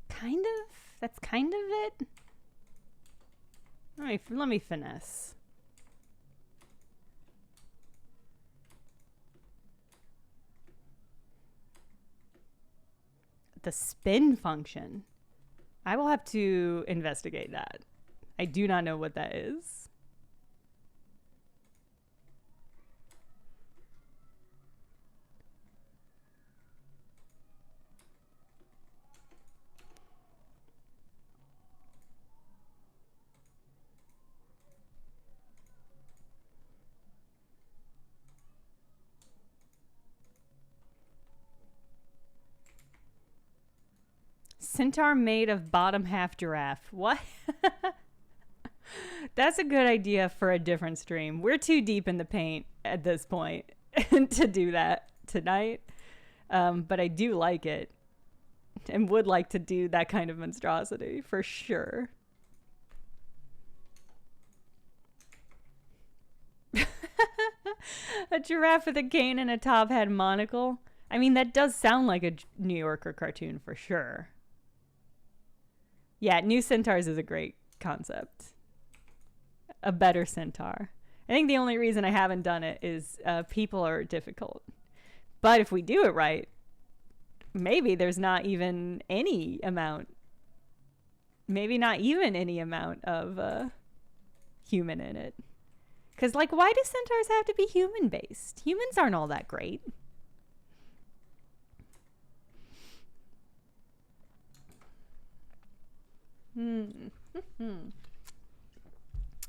Kind of. That's kind of it. Let me finesse. The spin function. I will have to investigate that. I do not know what that is. Centaur made of bottom half giraffe. What? That's a good idea for a different stream. We're too deep in the paint at this point to do that tonight. But I do like it and would like to do that kind of monstrosity for sure. A giraffe with a cane and a top hat monocle. I mean, that does sound like a New Yorker cartoon for sure. Yeah, new centaurs is a great concept. A better centaur. I think the only reason I haven't done it is people are difficult. But if we do it right, maybe there's not even any amount. Maybe not even any amount of human in it. Because, like, why do centaurs have to be human-based? Humans aren't all that great.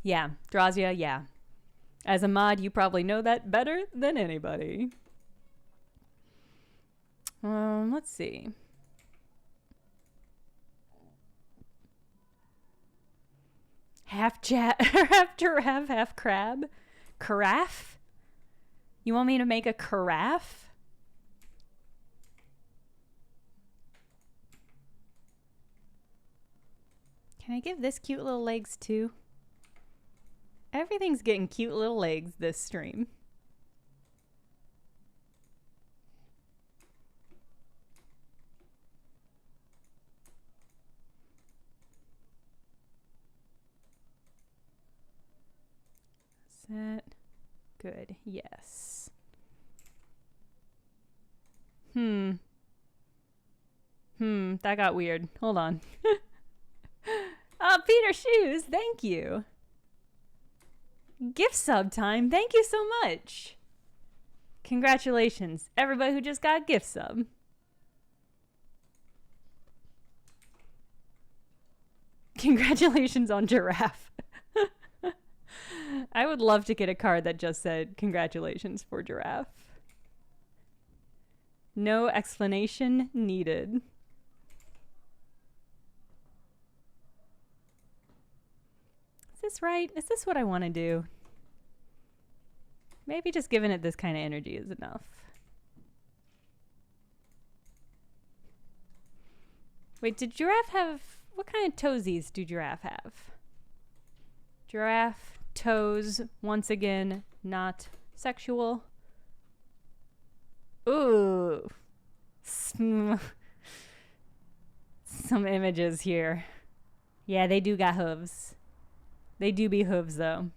Yeah, Drazia, yeah. As a mod, you probably know that better than anybody. Let's see. Half giraffe, half crab. Carafe? You want me to make a carafe? Can I give this cute little legs too? Everything's getting cute little legs this stream. Set. Good. Yes. That got weird. Hold on. Peter Shoes, thank you. Gift sub time. Thank you so much. Congratulations, everybody who just got a gift sub. Congratulations on Giraffe. I would love to get a card that just said, congratulations for Giraffe. No explanation needed. Is this right? Is this what I want to do? Maybe just giving it this kind of energy is enough. Wait, did Giraffe have... What kind of toesies do Giraffe have? Giraffe, toes, once again, not sexual. Ooh. Some images here. Yeah, they do got hooves. They do be hooves, though.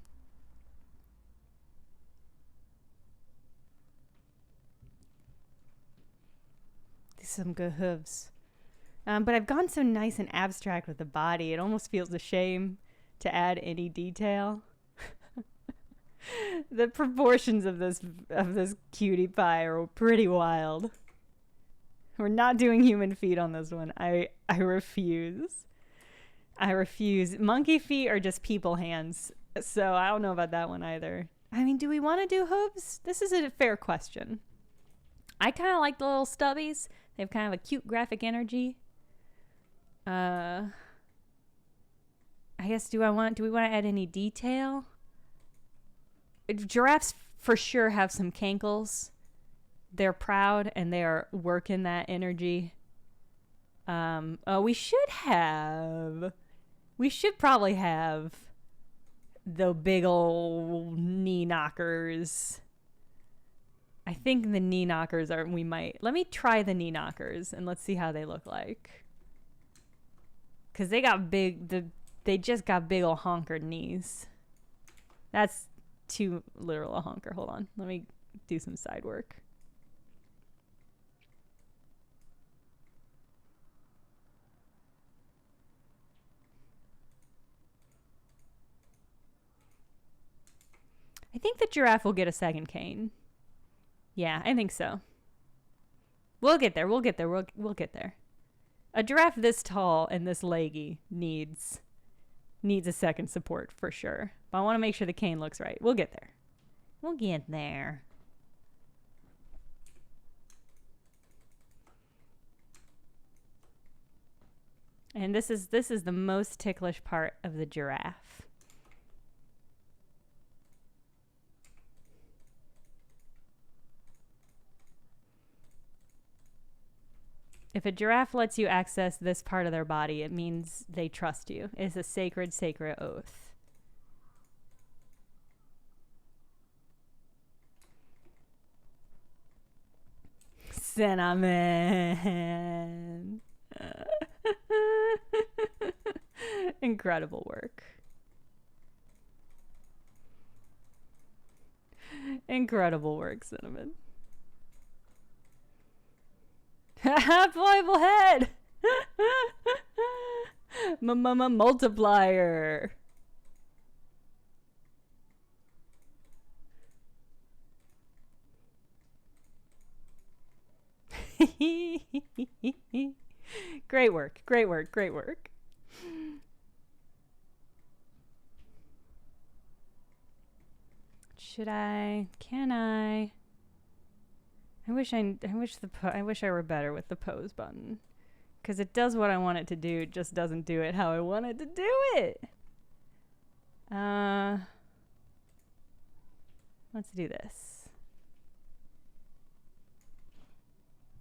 Some good hooves. But I've gone so nice and abstract with the body, it almost feels a shame to add any detail. The proportions of this cutie pie are pretty wild. We're not doing human feet on this one. I refuse. I refuse. Monkey feet are just people hands, so I don't know about that one either. I mean, do we want to do hooves? This is a fair question. I kind of like the little stubbies. They have kind of a cute graphic energy. I guess do we want to add any detail? Giraffes for sure have some cankles. They're proud and they are working that energy. We should probably have the big old knee knockers. I think the knee knockers are, let me try the knee knockers and let's see how they look like. Cause they just got big old honker knees. That's too literal a honker. Hold on, let me do some side work. I think the giraffe will get a second cane. Yeah, I think so. We'll get there. We'll get there. We'll get there. A giraffe this tall and this leggy needs a second support for sure. But I want to make sure the cane looks right. We'll get there. We'll get there. And this is the most ticklish part of the giraffe. If a giraffe lets you access this part of their body, it means they trust you. It's a sacred, sacred oath. Cinnamon. Incredible work. Incredible work, Cinnamon. Pliable head. Multiplier. Great work. Great work. Great work. Should I? Can I? I wish I were better with the pose button, because it does what I want it to do. It just doesn't do it how I want it to do it. Let's do this.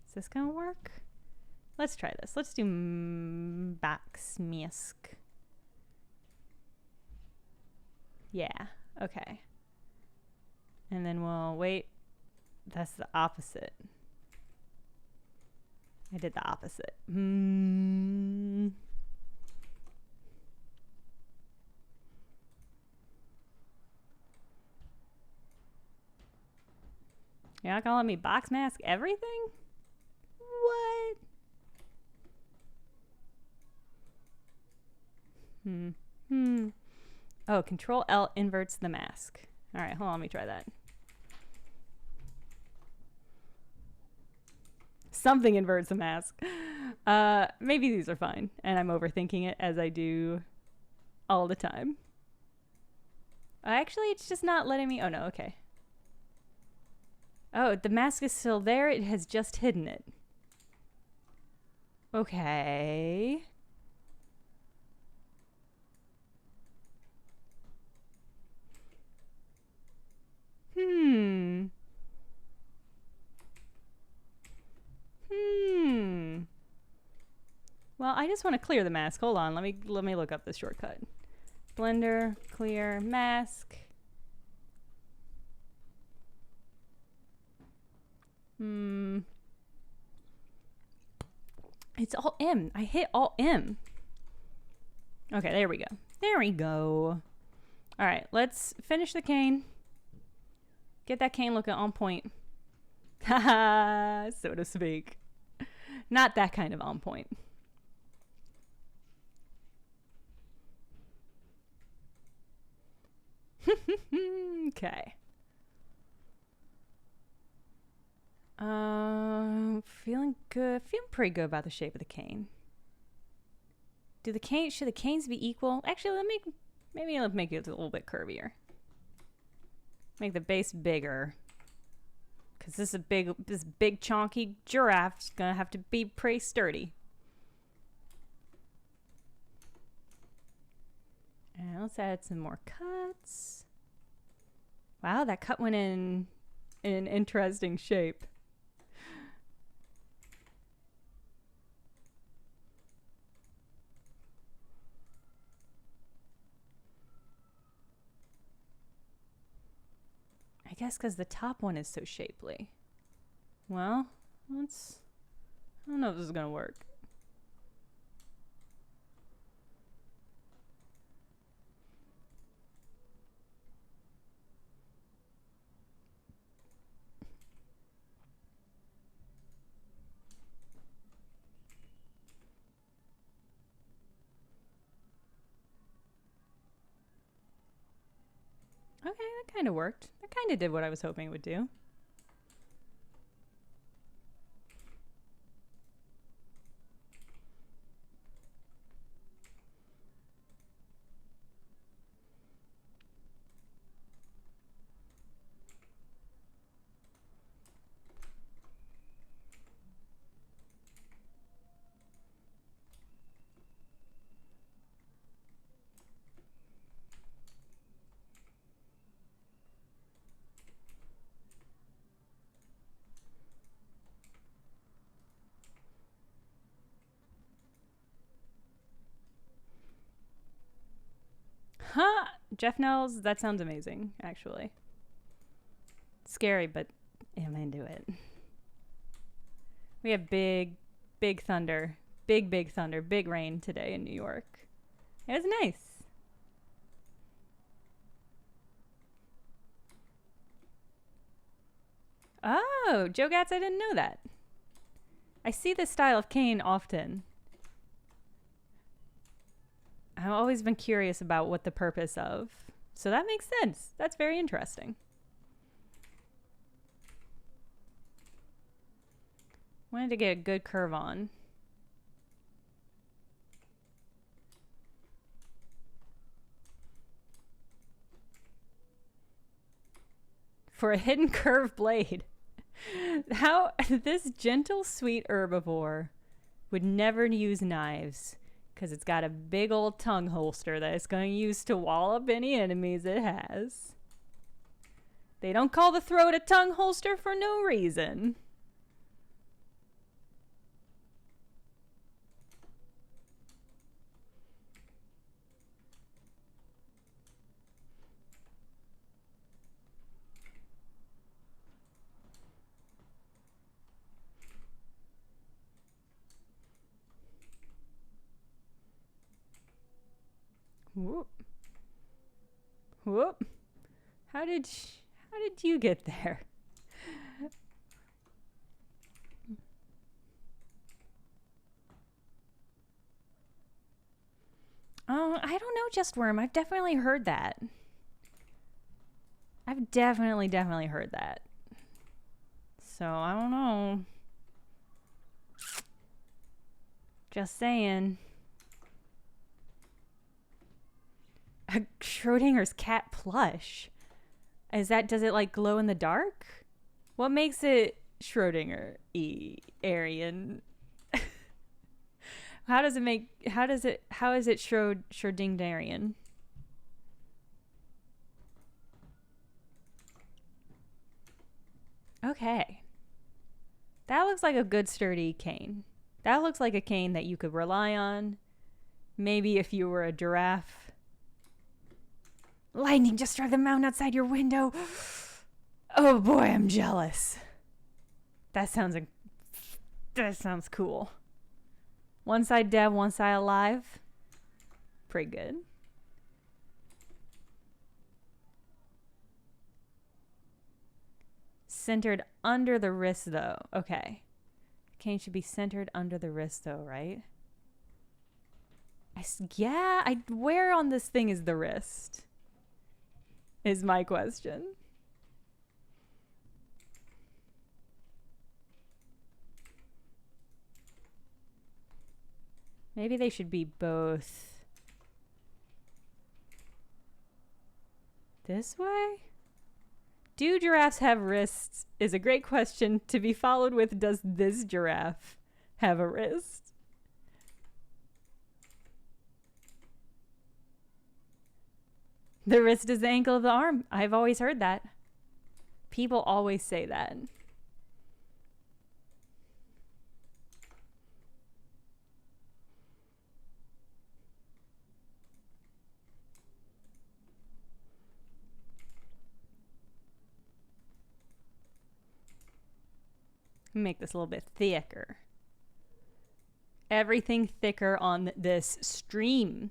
Is this gonna work? Let's try this. Let's do backsmisk. Yeah. Okay. And then we'll wait. That's the opposite. I did the opposite. You're not gonna let me box mask everything? What? Oh, Control L inverts the mask. All right, hold on, let me try that. Something inverts the mask. Maybe these are fine, and I'm overthinking it as I do all the time. Actually, it's just not letting me. Oh no, okay. Oh, the mask is still there. It has just hidden it. Okay. Well, I just want to clear the mask. Hold on. Let me look up this shortcut. Blender, clear, mask. It's Alt M. I hit Alt M. Okay, there we go. There we go. All right, let's finish the cane. Get that cane looking on point. Haha, so to speak. Not that kind of on point. Okay. Feeling good. Feeling pretty good about the shape of the cane. Should the canes be equal? Actually, maybe let's make it a little bit curvier. Make the base bigger. Cause this big chonky giraffe's gonna have to be pretty sturdy. And let's add some more cuts. Wow, that cut went in an interesting shape. I guess because the top one is so shapely. Well, I don't know if this is gonna work. Okay, that kind of worked. That kind of did what I was hoping it would do. Huh? Jeff Nels, that sounds amazing, actually. Scary, but I'm into it. We have big thunder. Big thunder. Big rain today in New York. It was nice. Oh, Joe Gatz, I didn't know that. I see this style of cane often. I've always been curious about what the purpose of. So that makes sense. That's very interesting. Wanted to get a good curve on. For a hidden curved blade. How this gentle, sweet herbivore would never use knives. Because it's got a big old tongue holster that it's going to use to wall up any enemies it has. They don't call the throat a tongue holster for no reason. Whoop. Whoop. How did you get there? Oh, I don't know, Just Worm. I've definitely heard that. I've definitely heard that. So, I don't know. Just saying. Schrodinger's cat plush. Does it like glow in the dark? What makes it Schrodinger-Aryan? How is it Schrodingerian? Okay. That looks like a good sturdy cane. That looks like a cane that you could rely on. Maybe if you were a giraffe. Lightning just struck the mountain outside your window. Oh boy, I'm jealous. That sounds cool. One side dead, one side alive. Pretty good. Centered under the wrist though. Okay. Cane should be centered under the wrist though, right? Where on this thing is the wrist? Is my question. Maybe they should be both this way? Do giraffes have wrists? Is a great question to be followed with, does this giraffe have a wrist? The wrist is the ankle of the arm. I've always heard that. People always say that. Make this a little bit thicker. Everything thicker on this stream.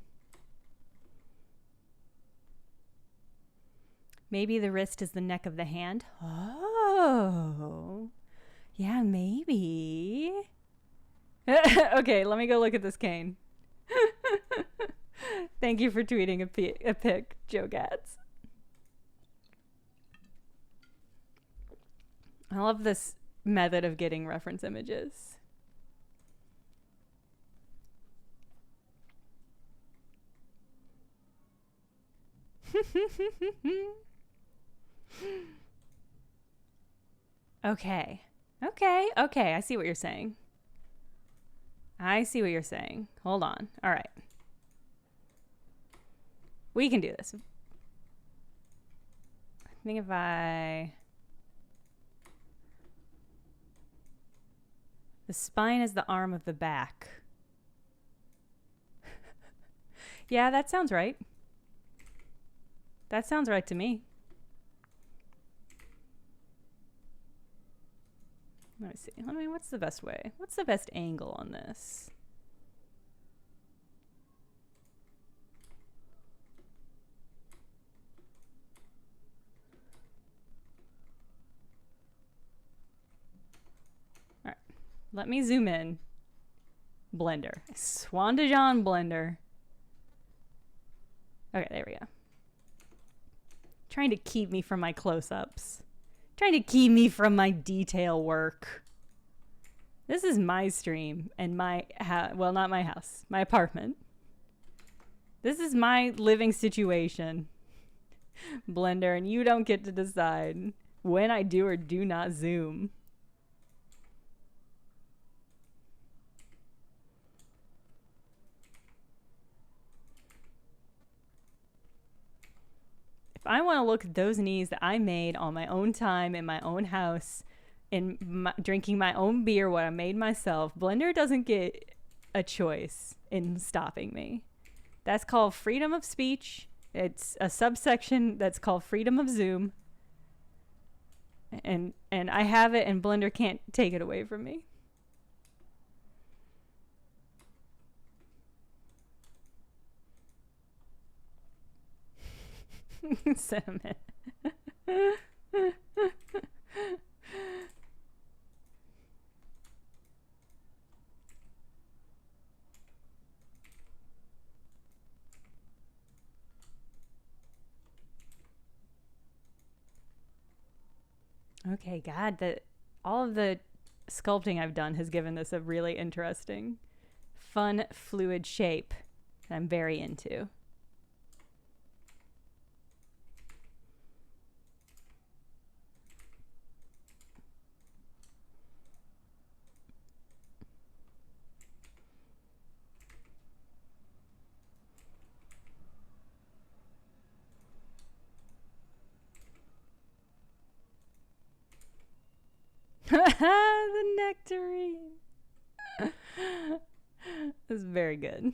Maybe the wrist is the neck of the hand. Oh, yeah, maybe. Okay, let me go look at this cane. Thank you for tweeting a pic, Joe Gatz. I love this method of getting reference images. Okay. I see what you're saying. Hold on. All right. We can do this. I think if the spine is the arm of the back. Yeah, that sounds right. That sounds right to me. Let me see. What's the best way? What's the best angle on this? All right. Let me zoom in. Blender. Swan de Jean blender. Okay, there we go. Trying to keep me from my close-ups. Trying to keep me from my detail work. This is my stream and my well, not my house, my apartment. This is my living situation, Blender, and you don't get to decide when I do or do not zoom. I want to look at those knees that I made on my own time in my own house and drinking my own beer, what I made myself. Blender doesn't get a choice in stopping me. That's called freedom of speech. It's a subsection that's called freedom of zoom. And I have it, and Blender can't take it away from me. Sentiment. Okay, God, all of the sculpting I've done has given this a really interesting fun fluid shape that I'm very into. The nectarine. This is very good.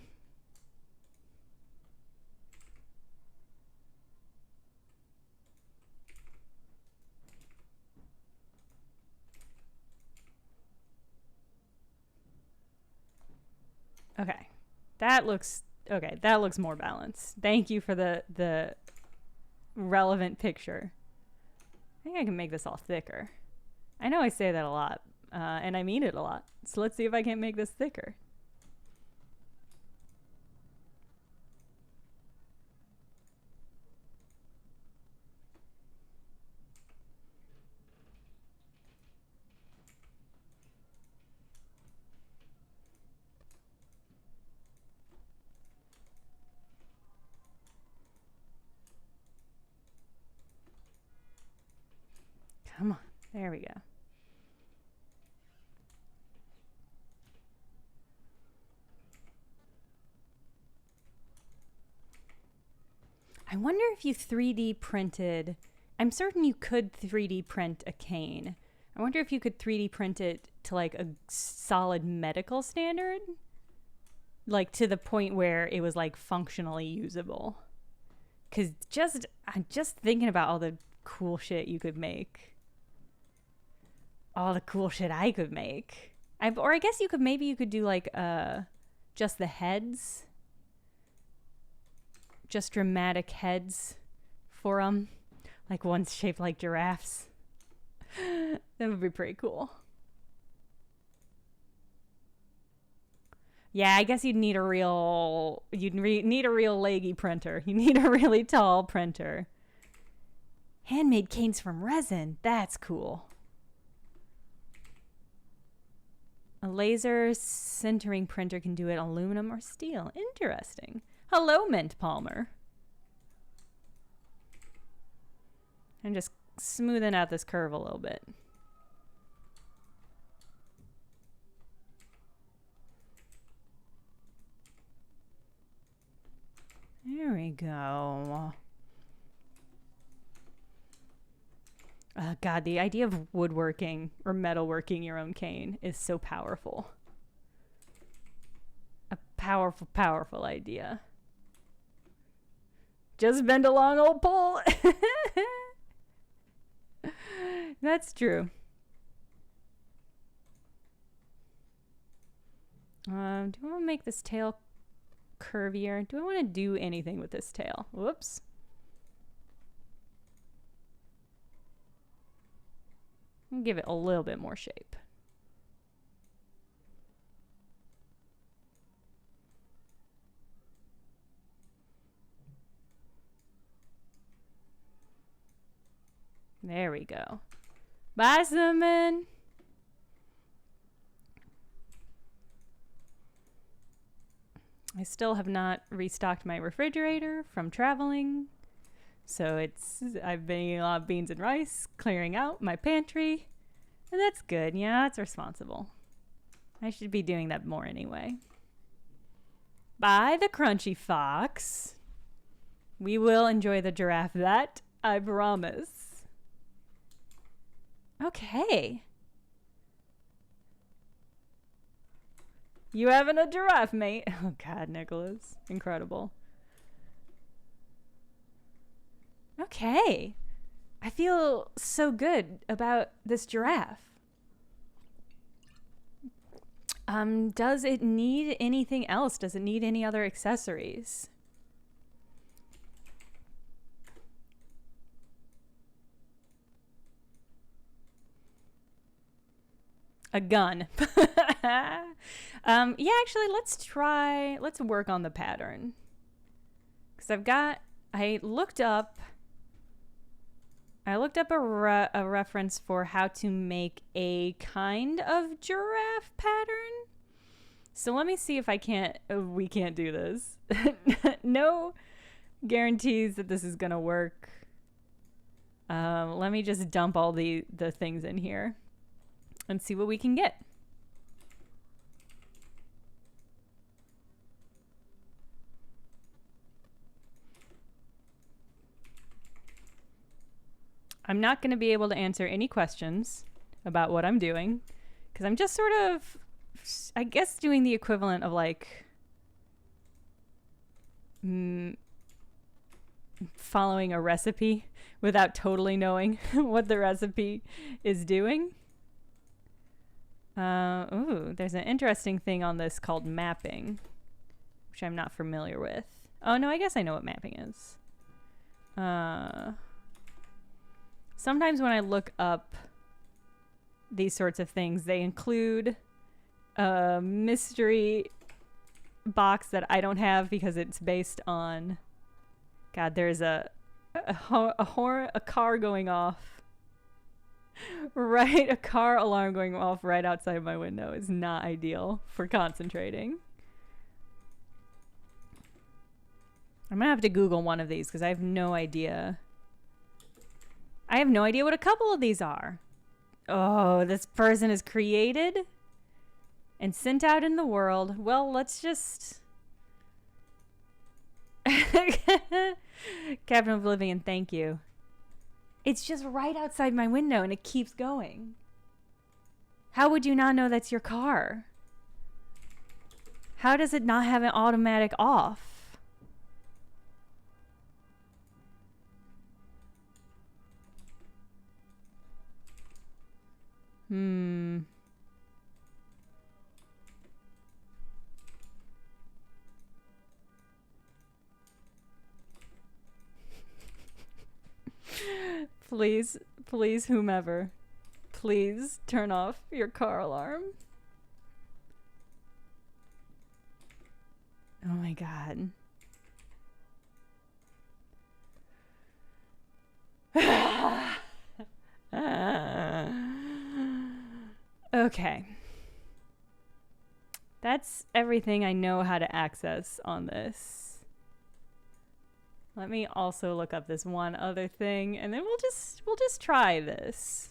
Okay. That looks more balanced. Thank you for the relevant picture. I think I can make this all thicker. I know I say that a lot, and I mean it a lot. So let's see if I can't make this thicker. Come on. There we go. I wonder if you 3D printed... I'm certain you could 3D print a cane. I wonder if you could 3D print it to like a solid medical standard? Like to the point where it was like functionally usable. Because I'm just thinking about all the cool shit you could make. All the cool shit I could make. Or I guess you could do like just the heads. Just dramatic heads for them. Like one's shaped like giraffes. That would be pretty cool. Yeah, I guess you'd need a real leggy printer. You need a really tall printer. Handmade canes from resin. That's cool. A laser sintering printer can do it aluminum or steel. Interesting. Hello, Mint Palmer. I'm just smoothing out this curve a little bit. There we go. God, the idea of woodworking or metalworking your own cane is so powerful. A powerful, powerful idea. Just bend a long old pole. That's true. Do I want to make this tail curvier? Do I want to do anything with this tail? Whoops. Give it a little bit more shape. There we go. Bye, Cinnamon. I still have not restocked my refrigerator from traveling. So I've been eating a lot of beans and rice, clearing out my pantry. And that's good. Yeah, that's responsible. I should be doing that more anyway. Bye, the crunchy fox. We will enjoy the giraffe, that I promise. Okay. You having a giraffe, mate? Oh, God, Nicholas. Incredible. Okay. I feel so good about this giraffe. Does it need anything else? Does it need any other accessories? A gun. Yeah, actually, let's work on the pattern. Because I looked up a reference for how to make a kind of giraffe pattern. So let me see if I can't, we can't do this. No guarantees that this is gonna work. Let me just dump all the things in here and see what we can get. I'm not going to be able to answer any questions about what I'm doing because I'm just sort of, I guess, doing the equivalent of like following a recipe without totally knowing what the recipe is doing. Ooh, there's an interesting thing on this called mapping, which I'm not familiar with. Oh, no, I guess I know what mapping is. Sometimes when I look up these sorts of things, they include a mystery box that I don't have because it's based on... God, there's a car going off. Right, a car alarm going off right outside my window is not ideal for concentrating. I'm gonna have to Google one of these because I have no idea. I have no idea what a couple of these are. Oh, this person is created and sent out in the world. Well, let's just... Captain Oblivion, thank you. It's just right outside my window and it keeps going. How would you not know that's your car? How does it not have an automatic off? Please, please, whomever, please turn off your car alarm. Oh my God. Okay. That's everything I know how to access on this. Let me also look up this one other thing and then we'll just try this.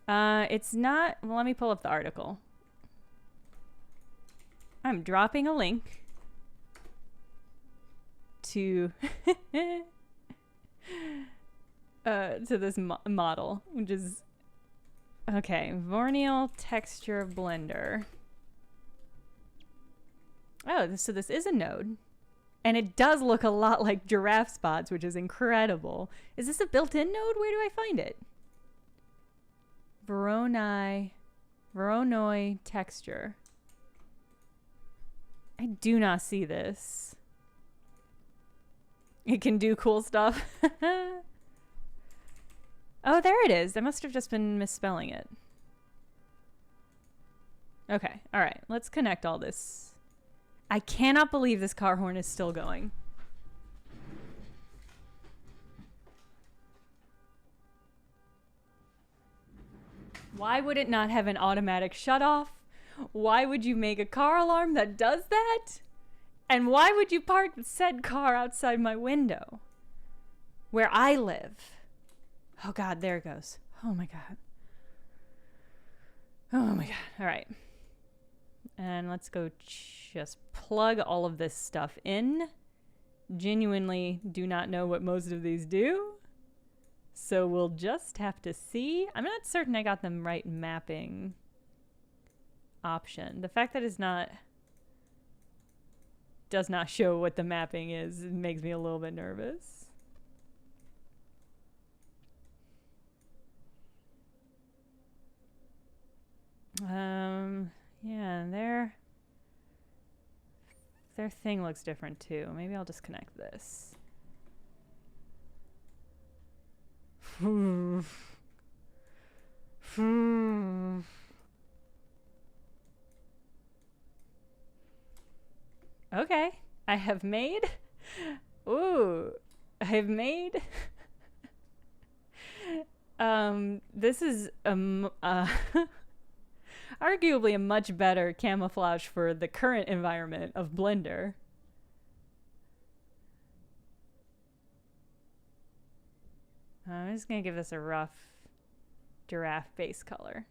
It's not, well, let me pull up the article. I'm dropping a link to to this model, which is okay, Vorneal texture blender. Oh, so this is a node. And it does look a lot like giraffe spots, which is incredible. Is this a built-in node? Where do I find it? Voronoi texture. I do not see this. It can do cool stuff. Oh, there it is. I must have just been misspelling it. Okay, all right. Let's connect all this. I cannot believe this car horn is still going. Why would it not have an automatic shut off? Why would you make a car alarm that does that? And why would you park said car outside my window? Where I live. Oh God, there it goes. Oh my God. Oh my God. All right. And let's go just plug all of this stuff in. Genuinely do not know what most of these do. So we'll just have to see. I'm not certain I got them right mapping option. The fact that it's does not show what the mapping is, it makes me a little bit nervous. Yeah, their thing looks different too. Maybe I'll just connect this. Okay, I have made. Ooh, I have made. This is Arguably a much better camouflage for the current environment of Blender. I'm just going to give this a rough giraffe base color.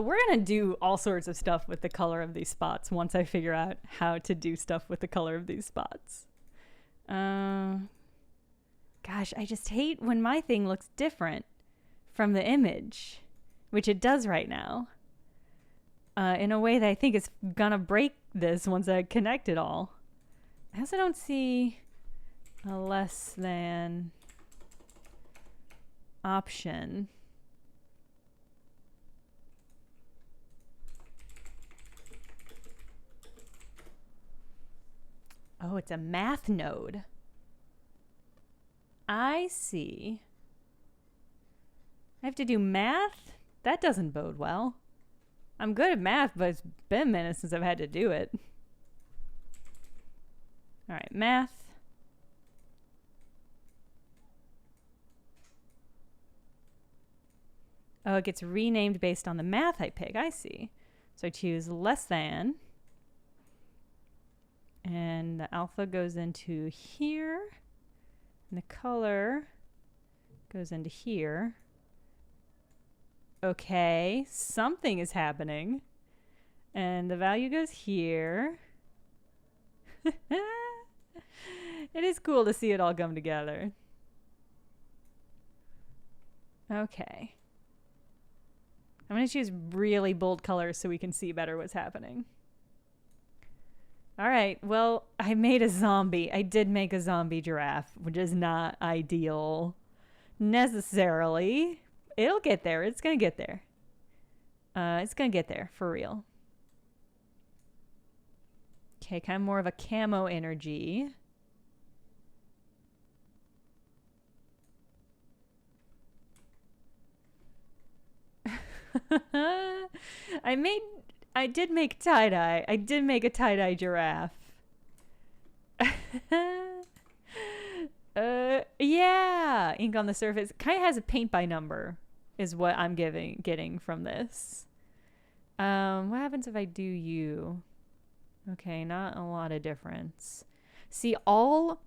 We're gonna do all sorts of stuff with the color of these spots once I figure out how to do stuff with the color of these spots. Gosh, I just hate when my thing looks different from the image, which it does right now, in a way that I think is gonna break this once I connect it all. I also don't see a less than option. Oh, it's a math node. I see. I have to do math? That doesn't bode well. I'm good at math, but it's been a minute since I've had to do it. All right, math. Oh, it gets renamed based on the math I pick. I see. So I choose less than. And the alpha goes into here. And the color goes into here. Okay, something is happening. And the value goes here. It is cool to see it all come together. Okay. I'm going to choose really bold colors so we can see better what's happening. All right, well, I made a zombie. I did make a zombie giraffe, which is not ideal necessarily. It'll get there. It's going to get there. It's going to get there, for real. Okay, kind of more of a camo energy. I did make tie-dye. I did make a tie-dye giraffe. Yeah, ink on the surface. Kind of has a paint by number is what I'm getting from this. What happens if I do you? Okay, not a lot of difference. See, all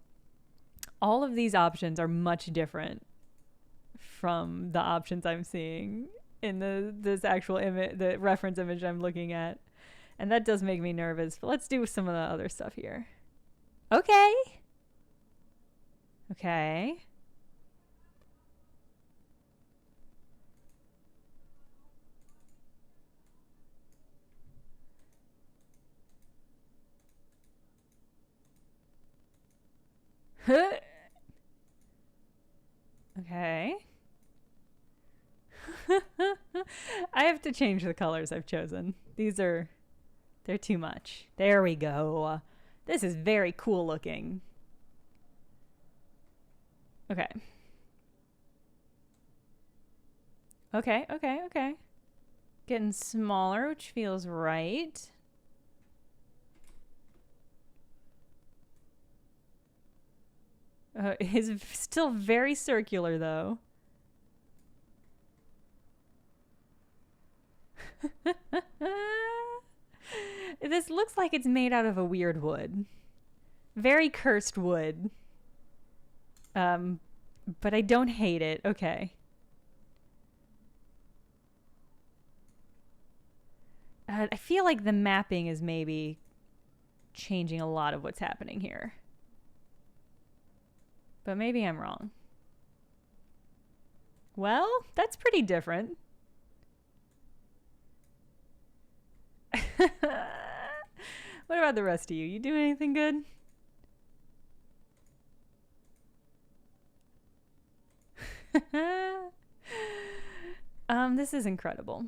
of these options are much different from the options I'm seeing in this actual image, the reference image I'm looking at. And that does make me nervous, but let's do some of the other stuff here. Okay. Okay. Okay. I have to change the colors I've chosen. They're too much. There we go. This is very cool looking. Okay. Okay. Getting smaller, which feels right. It's still very circular, though. This looks like it's made out of a weird wood. Very cursed wood. But I don't hate it. Okay. I feel like the mapping is maybe changing a lot of what's happening here. But maybe I'm wrong. Well, that's pretty different. What about the rest of you? You doing anything good? This is incredible.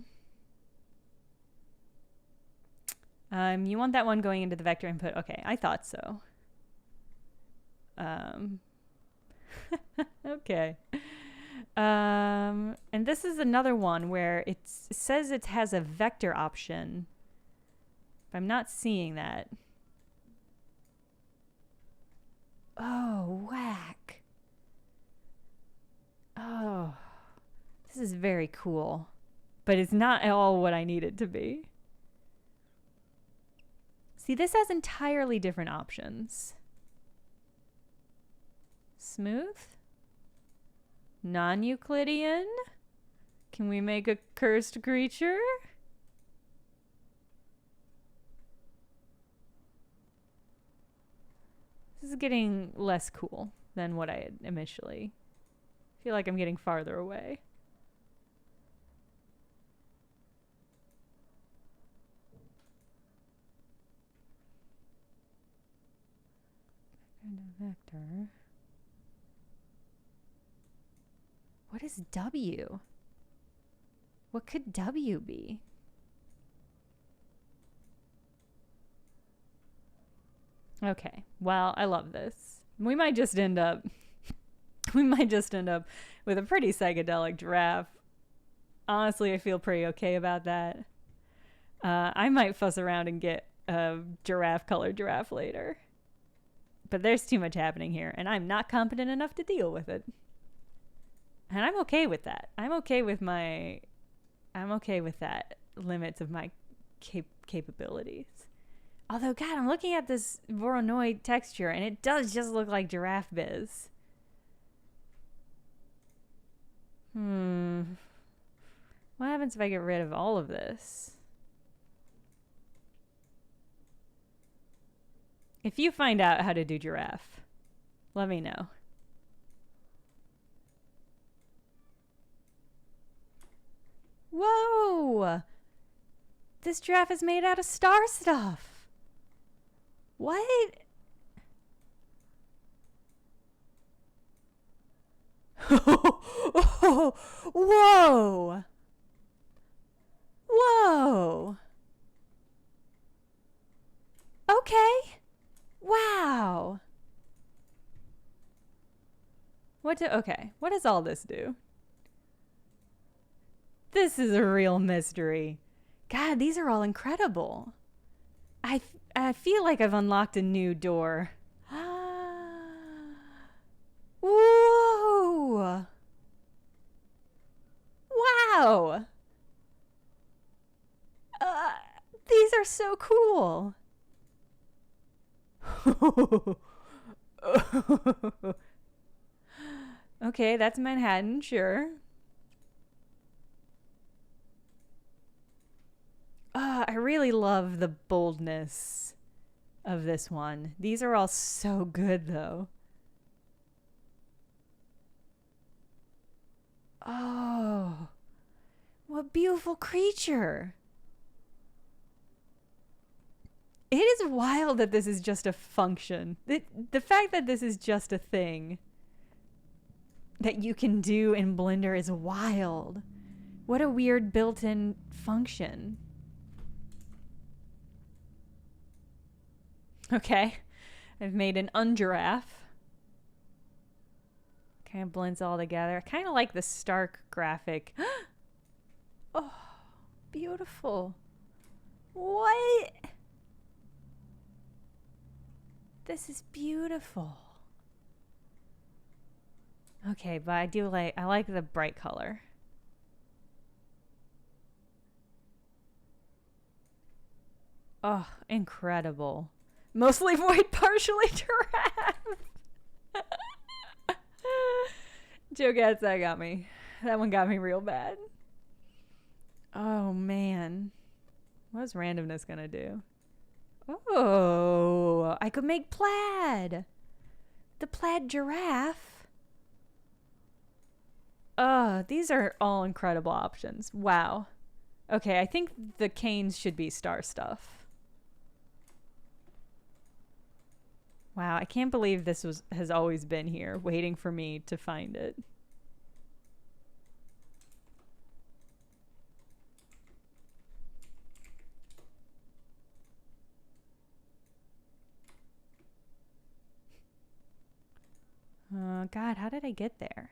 You want that one going into the vector input? Okay, I thought so. Okay. And this is another one where it says it has a vector option. But I'm not seeing that. Oh, whack. Oh, this is very cool. But it's not at all what I need it to be. See, this has entirely different options. Smooth? Non-Euclidean? Can we make a cursed creature? This is getting less cool than what I had initially. I feel like I'm getting farther away. Kind of vector. What is W? What could W be? Okay, well, I love this. We might just end up with a pretty psychedelic giraffe. Honestly, I feel pretty okay about that. I might fuss around and get a giraffe-colored giraffe later. But there's too much happening here, and I'm not competent enough to deal with it. And I'm okay with that. I'm okay with that limits of my capabilities. Although, God, I'm looking at this Voronoi texture, and it does just look like giraffe biz. What happens if I get rid of all of this? If you find out how to do giraffe, let me know. Whoa! This giraffe is made out of star stuff. What? Whoa! Whoa! Okay. Wow. Okay, what does all this do? This is a real mystery. God, these are all incredible. I feel like I've unlocked a new door. Whoa! Wow! These are so cool. Okay, that's Manhattan, sure. I really love the boldness of this one. These are all so good, though. Oh, what beautiful creature. It is wild that this is just a function. The fact that this is just a thing that you can do in Blender is wild. What a weird built-in function. Okay, I've made an ungiraffe. Kind of blends all together. I kind of like the stark graphic. Oh, beautiful. What? This is beautiful. Okay, but I like the bright color. Oh, incredible. Mostly void, partially giraffe. Joe Gatz, that got me. That one got me real bad. Oh, man. What's randomness gonna do? Oh, I could make plaid. The plaid giraffe. These are all incredible options. Wow. Okay, I think the canes should be star stuff. Wow, I can't believe this has always been here, waiting for me to find it. God, how did I get there?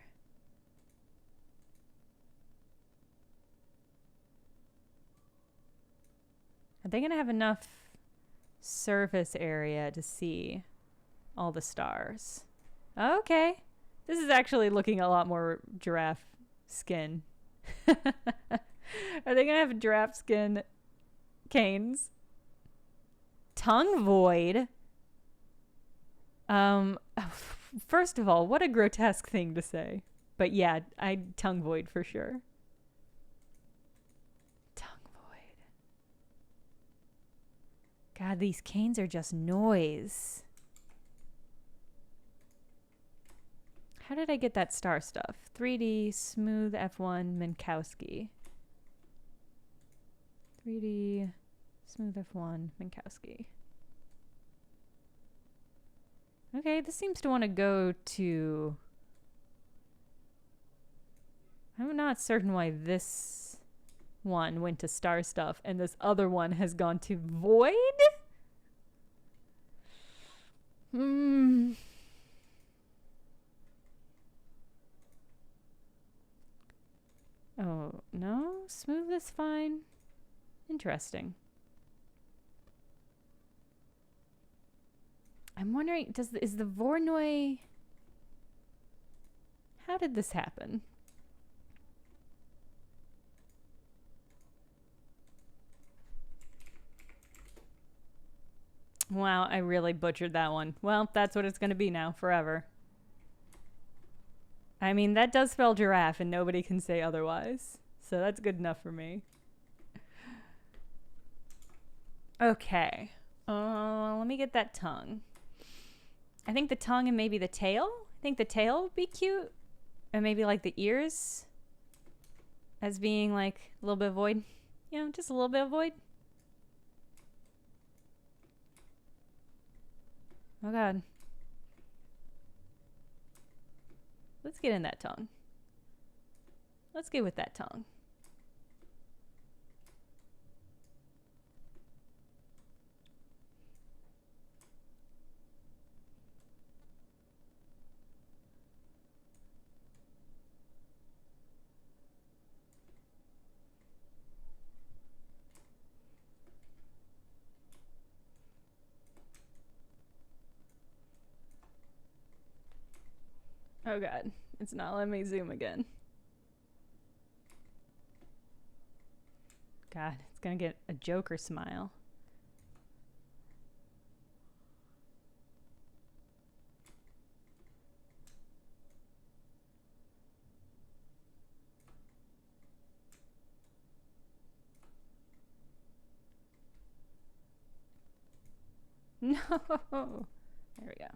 Are they gonna have enough surface area to see all the stars? Okay. This is actually looking a lot more giraffe skin. Are they gonna have giraffe skin canes? Tongue void? First of all, what a grotesque thing to say. But yeah, tongue void for sure. Tongue void. God, these canes are just noise. How did I get that star stuff? 3D, smooth F1, Minkowski. 3D, smooth F1, Minkowski. Okay, this seems to want to go to... I'm not certain why this one went to star stuff and this other one has gone to void? Oh, no? Smooth is fine. Interesting. I'm wondering, is the Voronoi... How did this happen? Wow, I really butchered that one. Well, that's what it's going to be now, forever. I mean, that does spell giraffe, and nobody can say otherwise. So that's good enough for me. Okay. Let me get that tongue. I think the tongue and maybe the tail. I think the tail would be cute. And maybe like the ears as being like a little bit of void. You know, just a little bit of void. Oh God. Let's get in that tongue. Let's get with that tongue. Oh God, it's not letting me zoom again. God, it's gonna get a Joker smile. No! There we go.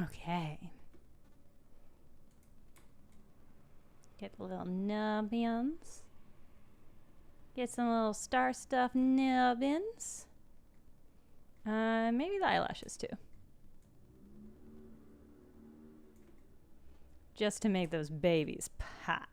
Okay. Get the little nubbins. Get some little star stuff nubbins. Maybe the eyelashes too. Just to make those babies pop.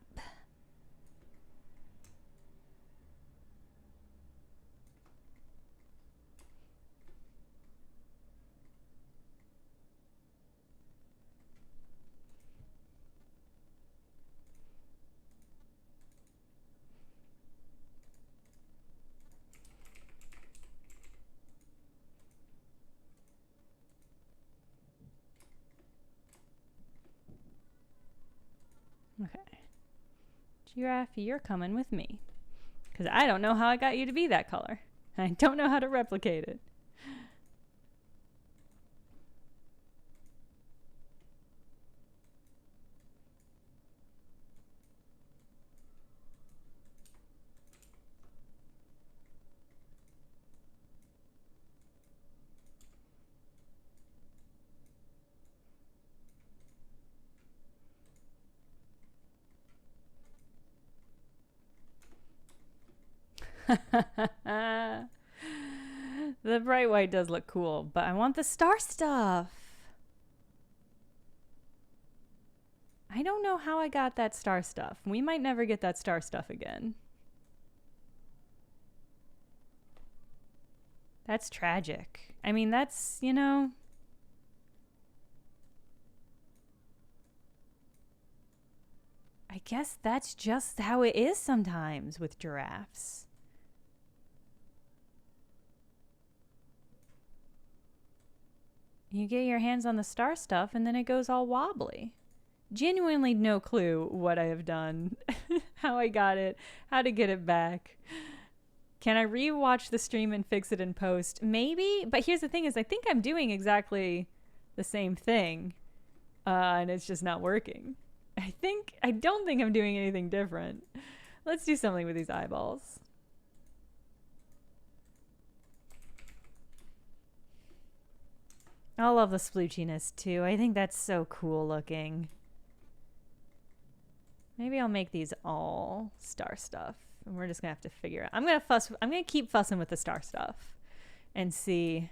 Okay. Giraffe, you're coming with me. Because I don't know how I got you to be that color. I don't know how to replicate it. The bright white does look cool, but I want the star stuff. I don't know how I got that star stuff. We might never get that star stuff again. That's tragic. I mean, that's, you know... I guess that's just how it is sometimes with giraffes. You get your hands on the star stuff and then it goes all wobbly. Genuinely no clue what I have done, how I got it, how to get it back. Can I rewatch the stream and fix it in post? Maybe, but here's the thing is I think I'm doing exactly the same thing and it's just not working. I don't think I'm doing anything different. Let's do something with these eyeballs. I love the sploochiness too. I think that's so cool looking. Maybe I'll make these all star stuff. And we're just gonna have to figure out. I'm gonna keep fussing with the star stuff and see.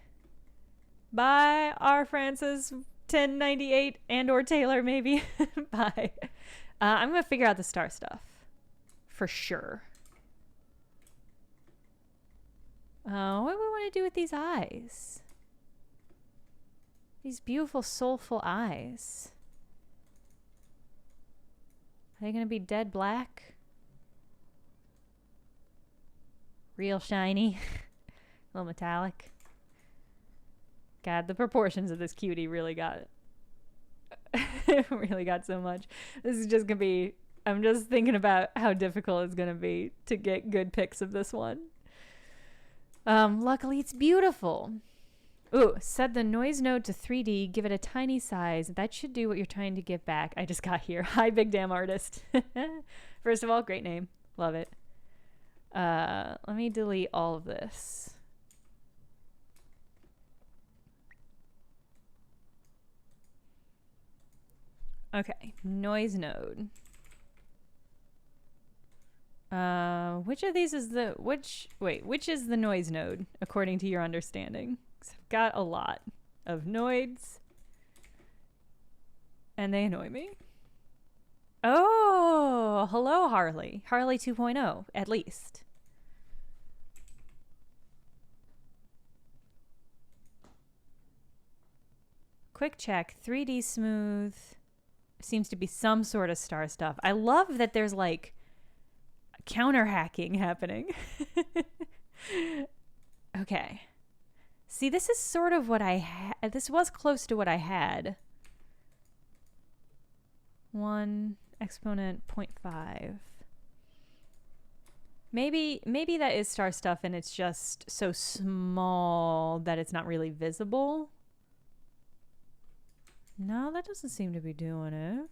Bye, R. Francis 1098 and or Taylor maybe. Bye. I'm gonna figure out the star stuff for sure. What do we want to do with these eyes? These beautiful soulful eyes. Are they gonna be dead black? Real shiny. A little metallic. God, the proportions of this cutie really got it. Really got so much. This is just gonna be, I'm just thinking about how difficult it's gonna be to get good pics of this one. Luckily it's beautiful. Ooh, set the noise node to 3D, give it a tiny size. That should do what you're trying to get back. I just got here. Hi, big damn artist. First of all, great name. Love it. Let me delete all of this. Okay, noise node. Which of these is the, which is the noise node according to your understanding? 'Cause I've got a lot of noids and they annoy me. Oh, hello Harley. Harley 2.0 at least. Quick check, 3D smooth. Seems to be some sort of star stuff. I love that there's like counter hacking happening. Okay. See, this is sort of what I had. This was close to what I had. 1 exponent 0.5. Maybe that is star stuff and it's just so small that it's not really visible. No, that doesn't seem to be doing it.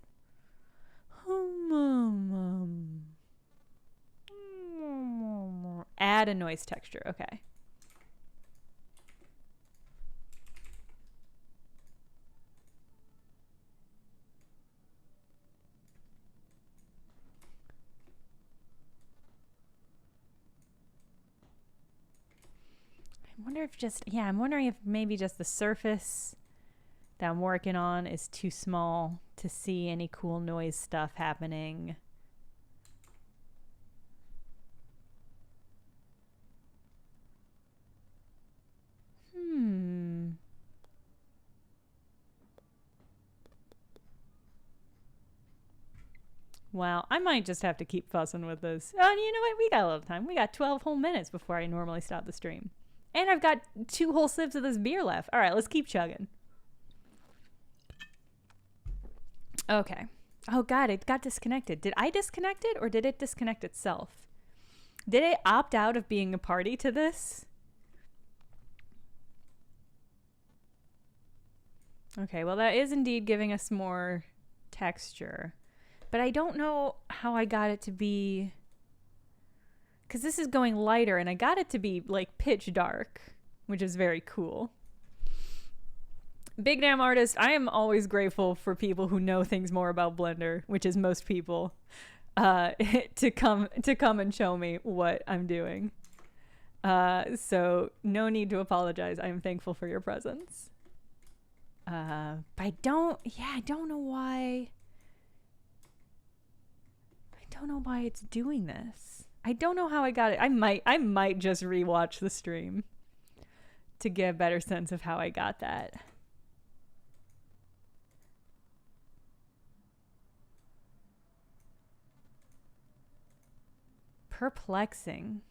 Add a noise texture. Okay. I wonder if just, yeah, I'm wondering if maybe just the surface that I'm working on is too small to see any cool noise stuff happening. Wow, I might just have to keep fussing with this. Oh, and you know what? We got a little time. We got 12 whole minutes before I normally stop the stream. And I've got 2 whole sips of this beer left. All right, let's keep chugging. Okay. Oh, God, it got disconnected. Did I disconnect it or did it disconnect itself? Did it opt out of being a party to this? Okay, well, that is indeed giving us more texture. But I don't know how I got it to be... Because this is going lighter, and I got it to be, like, pitch dark, which is very cool. Big damn artist, I am always grateful for people who know things more about Blender, which is most people, to come and show me what I'm doing. So no need to apologize. I am thankful for your presence. But I don't know why. I don't know why it's doing this. I don't know how I got it. I might just rewatch the stream to get a better sense of how I got that. Perplexing.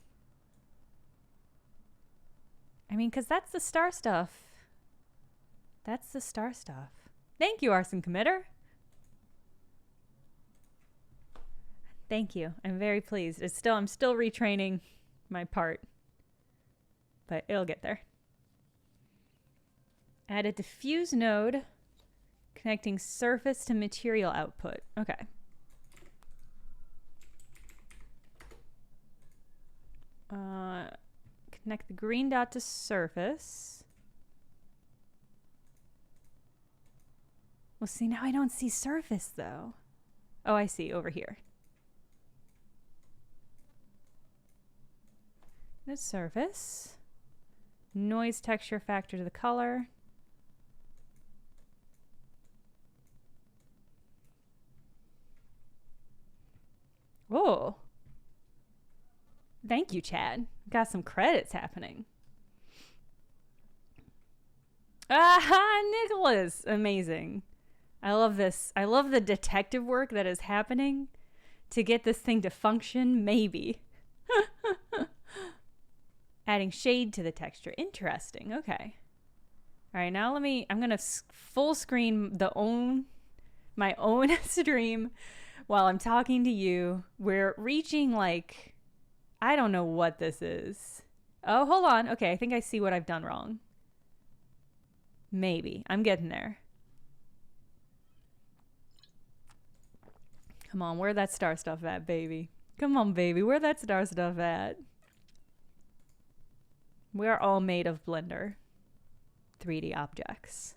I mean, because that's the star stuff. That's the star stuff. Thank you, Arson Committer. Thank you. I'm very pleased. I'm still retraining my part, but it'll get there. Add a diffuse node connecting surface to material output. Okay. Connect the green dot to surface. Well, see, now I don't see surface though. Oh, I see, over here. The surface. Noise texture factor to the color. Oh. Thank you, Chad. Got some credits happening. Aha, Nicholas. Amazing. I love this. I love the detective work that is happening to get this thing to function, maybe. Adding shade to the texture. Interesting. Okay. All right, now I'm going to full screen my own stream while I'm talking to you. We're reaching like, I don't know what this is. Oh, hold on. Okay, I think I see what I've done wrong. Maybe. I'm getting there. Come on, where that star stuff at, baby? Come on, baby, where that star stuff at? We're all made of Blender 3D objects.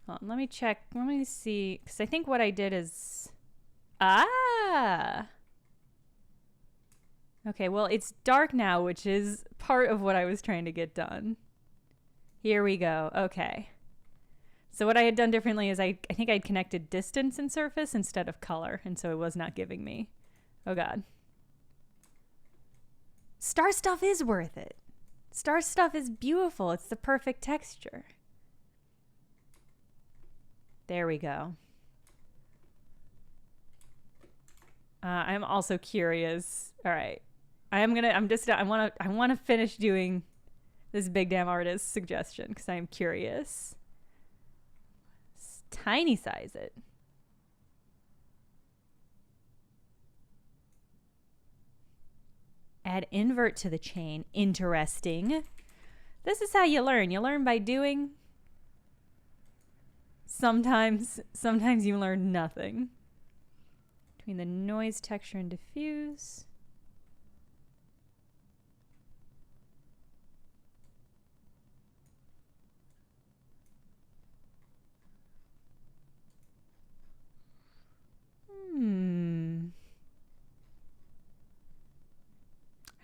Hold on, let me check. Let me see. Because I think what I did is... Ah! Okay, well, it's dark now, which is part of what I was trying to get done. Here we go. Okay. So what I had done differently is I think I'd connected distance and surface instead of color, and so it was not giving me. Oh, God. Star stuff is worth it. Star stuff is beautiful. It's the perfect texture. There we go. I'm also curious. All right. I want to finish doing this big damn artist suggestion because I am curious. Tiny size it. Add invert to the chain. Interesting. This is how you learn. You learn by doing. Sometimes you learn nothing. Between the noise, texture, and diffuse.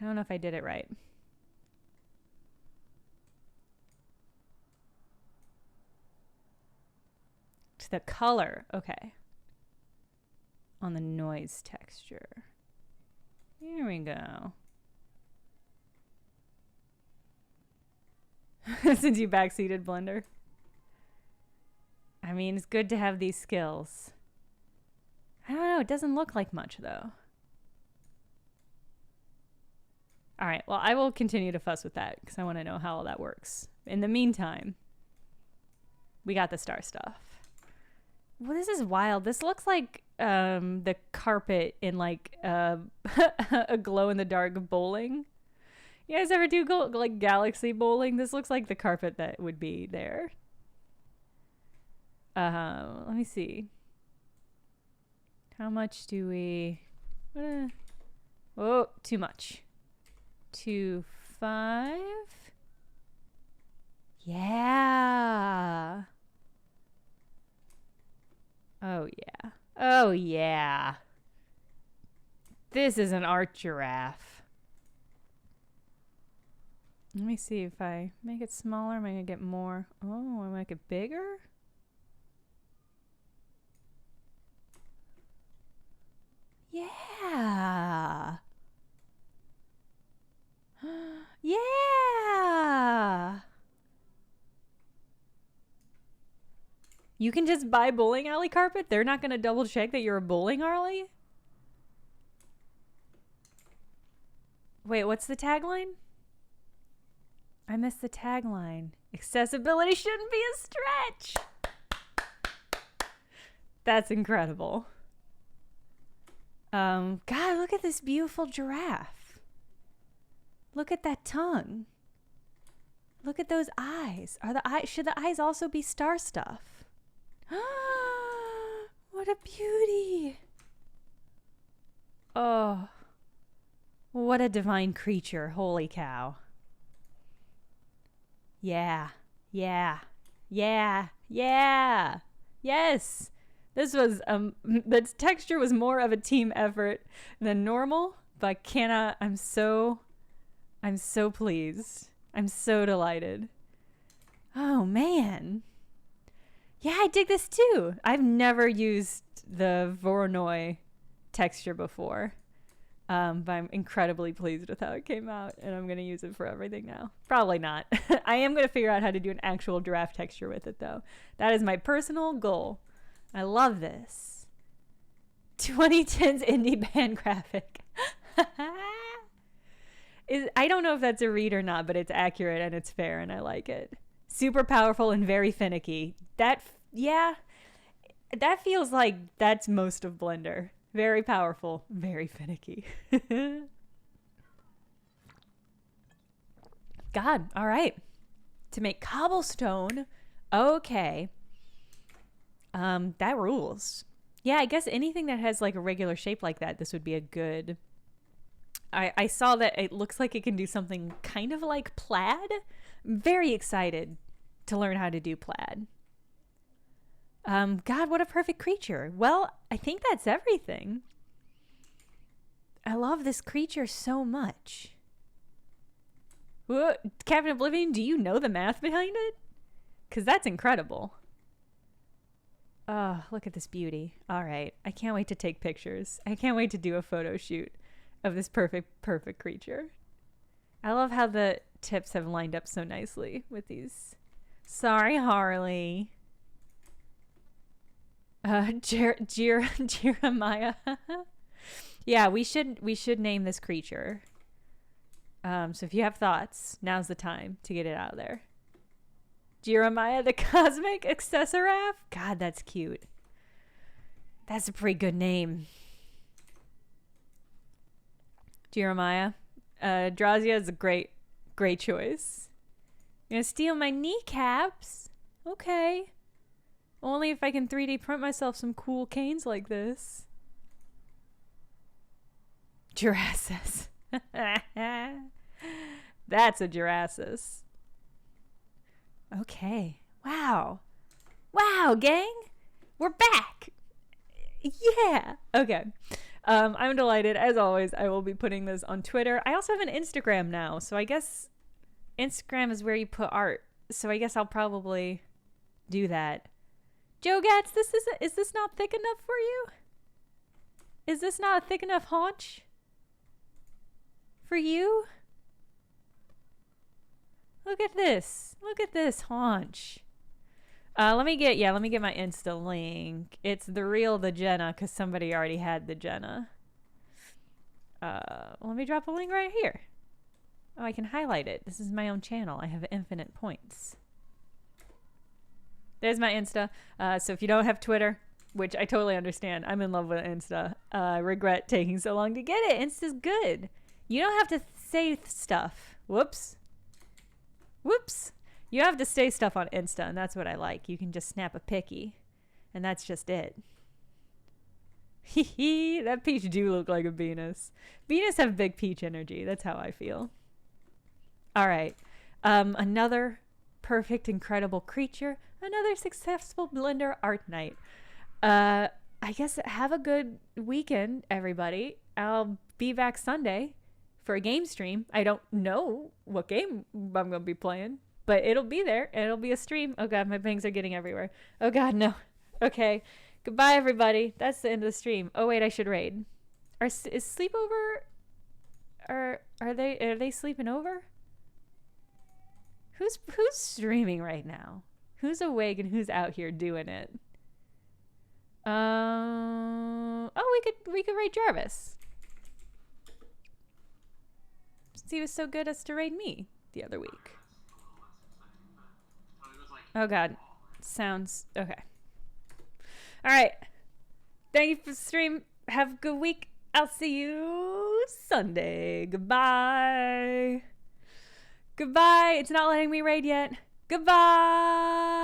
I don't know if I did it right. To the color, okay. On the noise texture. Here we go. Since you backseated Blender. I mean, it's good to have these skills. I don't know, it doesn't look like much though. All right, well, I will continue to fuss with that because I want to know how all that works. In the meantime, we got the star stuff. Well, this is wild. This looks like the carpet in like a glow-in-the-dark bowling. You guys ever do like galaxy bowling? This looks like the carpet that would be there. Let me see. How much do we... Oh, too much. 2.5. Yeah. Oh yeah. Oh yeah. This is an art giraffe. Let me see if I make it smaller. Am I gonna get more? Oh, I make it bigger? Yeah. Yeah. You can just buy bowling alley carpet? They're not gonna double check that you're a bowling alley? Wait, what's the tagline? I missed the tagline. Accessibility shouldn't be a stretch. That's incredible. God, look at this beautiful giraffe. Look at that tongue. Look at those eyes. Should the eyes also be star stuff? What a beauty. Oh, what a divine creature. Holy cow. Yeah, yeah, yeah, yeah. Yes. This was, the texture was more of a team effort than normal, but I'm so pleased. I'm so delighted. Oh, man. Yeah, I dig this too. I've never used the Voronoi texture before, but I'm incredibly pleased with how it came out, and I'm going to use it for everything now. Probably not. I am going to figure out how to do an actual giraffe texture with it, though. That is my personal goal. I love this. 2010's indie band graphic. I don't know if that's a read or not, but it's accurate and it's fair and I like it. Super powerful and very finicky. That feels like that's most of Blender. Very powerful, very finicky. God, all right. To make cobblestone, okay. That rules. Yeah, I guess anything that has like a regular shape like that, this would be a good... I saw that it looks like it can do something kind of like plaid. I'm very excited to learn how to do plaid. God, what a perfect creature. Well, I think that's everything. I love this creature so much. Whoa, Captain Oblivion, do you know the math behind it? Because that's incredible. Oh, look at this beauty. All right. I can't wait to take pictures. I can't wait to do a photo shoot of this perfect creature. I love how the tips have lined up so nicely with these. Sorry, Harley. Giramiah. Yeah, we should name this creature. So if you have thoughts, now's the time to get it out there. Giramiah the Cosmic Accessoraph? God, that's cute. That's a pretty good name. Giramiah. Drazia is a great choice. You're gonna steal my kneecaps? Okay. Only if I can 3D print myself some cool canes like this. Jurasis. That's a Jurasis. Okay. Wow. Wow, gang. We're back. Yeah. Okay. I'm delighted. As always, I will be putting this on Twitter. I also have an Instagram now, so I guess Instagram is where you put art. So I guess I'll probably do that. Joe Gatz, is this not thick enough for you? Is this not a thick enough haunch for you? Look at this. Look at this haunch. Let me get my Insta link. It's the Jenna, because somebody already had the Jenna. Let me drop a link right here. Oh, I can highlight it. This is my own channel. I have infinite points. There's my Insta. So if you don't have Twitter, which I totally understand, I'm in love with Insta. I regret taking so long to get it. Insta's good. You don't have to say stuff. Whoops. Whoops. You have to say stuff on Insta, and that's what I like. You can just snap a picky, and that's just it. Hee hee, that peach do look like a Venus. Venus have big peach energy. That's how I feel. All right. Another perfect, incredible creature. Another successful Blender art night. I guess have a good weekend, everybody. I'll be back Sunday for a game stream. I don't know what game I'm going to be playing, but it'll be there. It'll be a stream. Oh, God, my bangs are getting everywhere. Oh, God, no. Okay. Goodbye, everybody. That's the end of the stream. Oh, wait, I should raid. Is sleepover... Are they sleeping over? Who's streaming right now? Who's awake and who's out here doing it? Oh, we could raid Jarvis. He was so good as to raid me the other week. Oh God, sounds okay. All right, thank you for the stream. Have a good week. I'll see you Sunday. Goodbye. Goodbye. It's not letting me raid yet. Goodbye.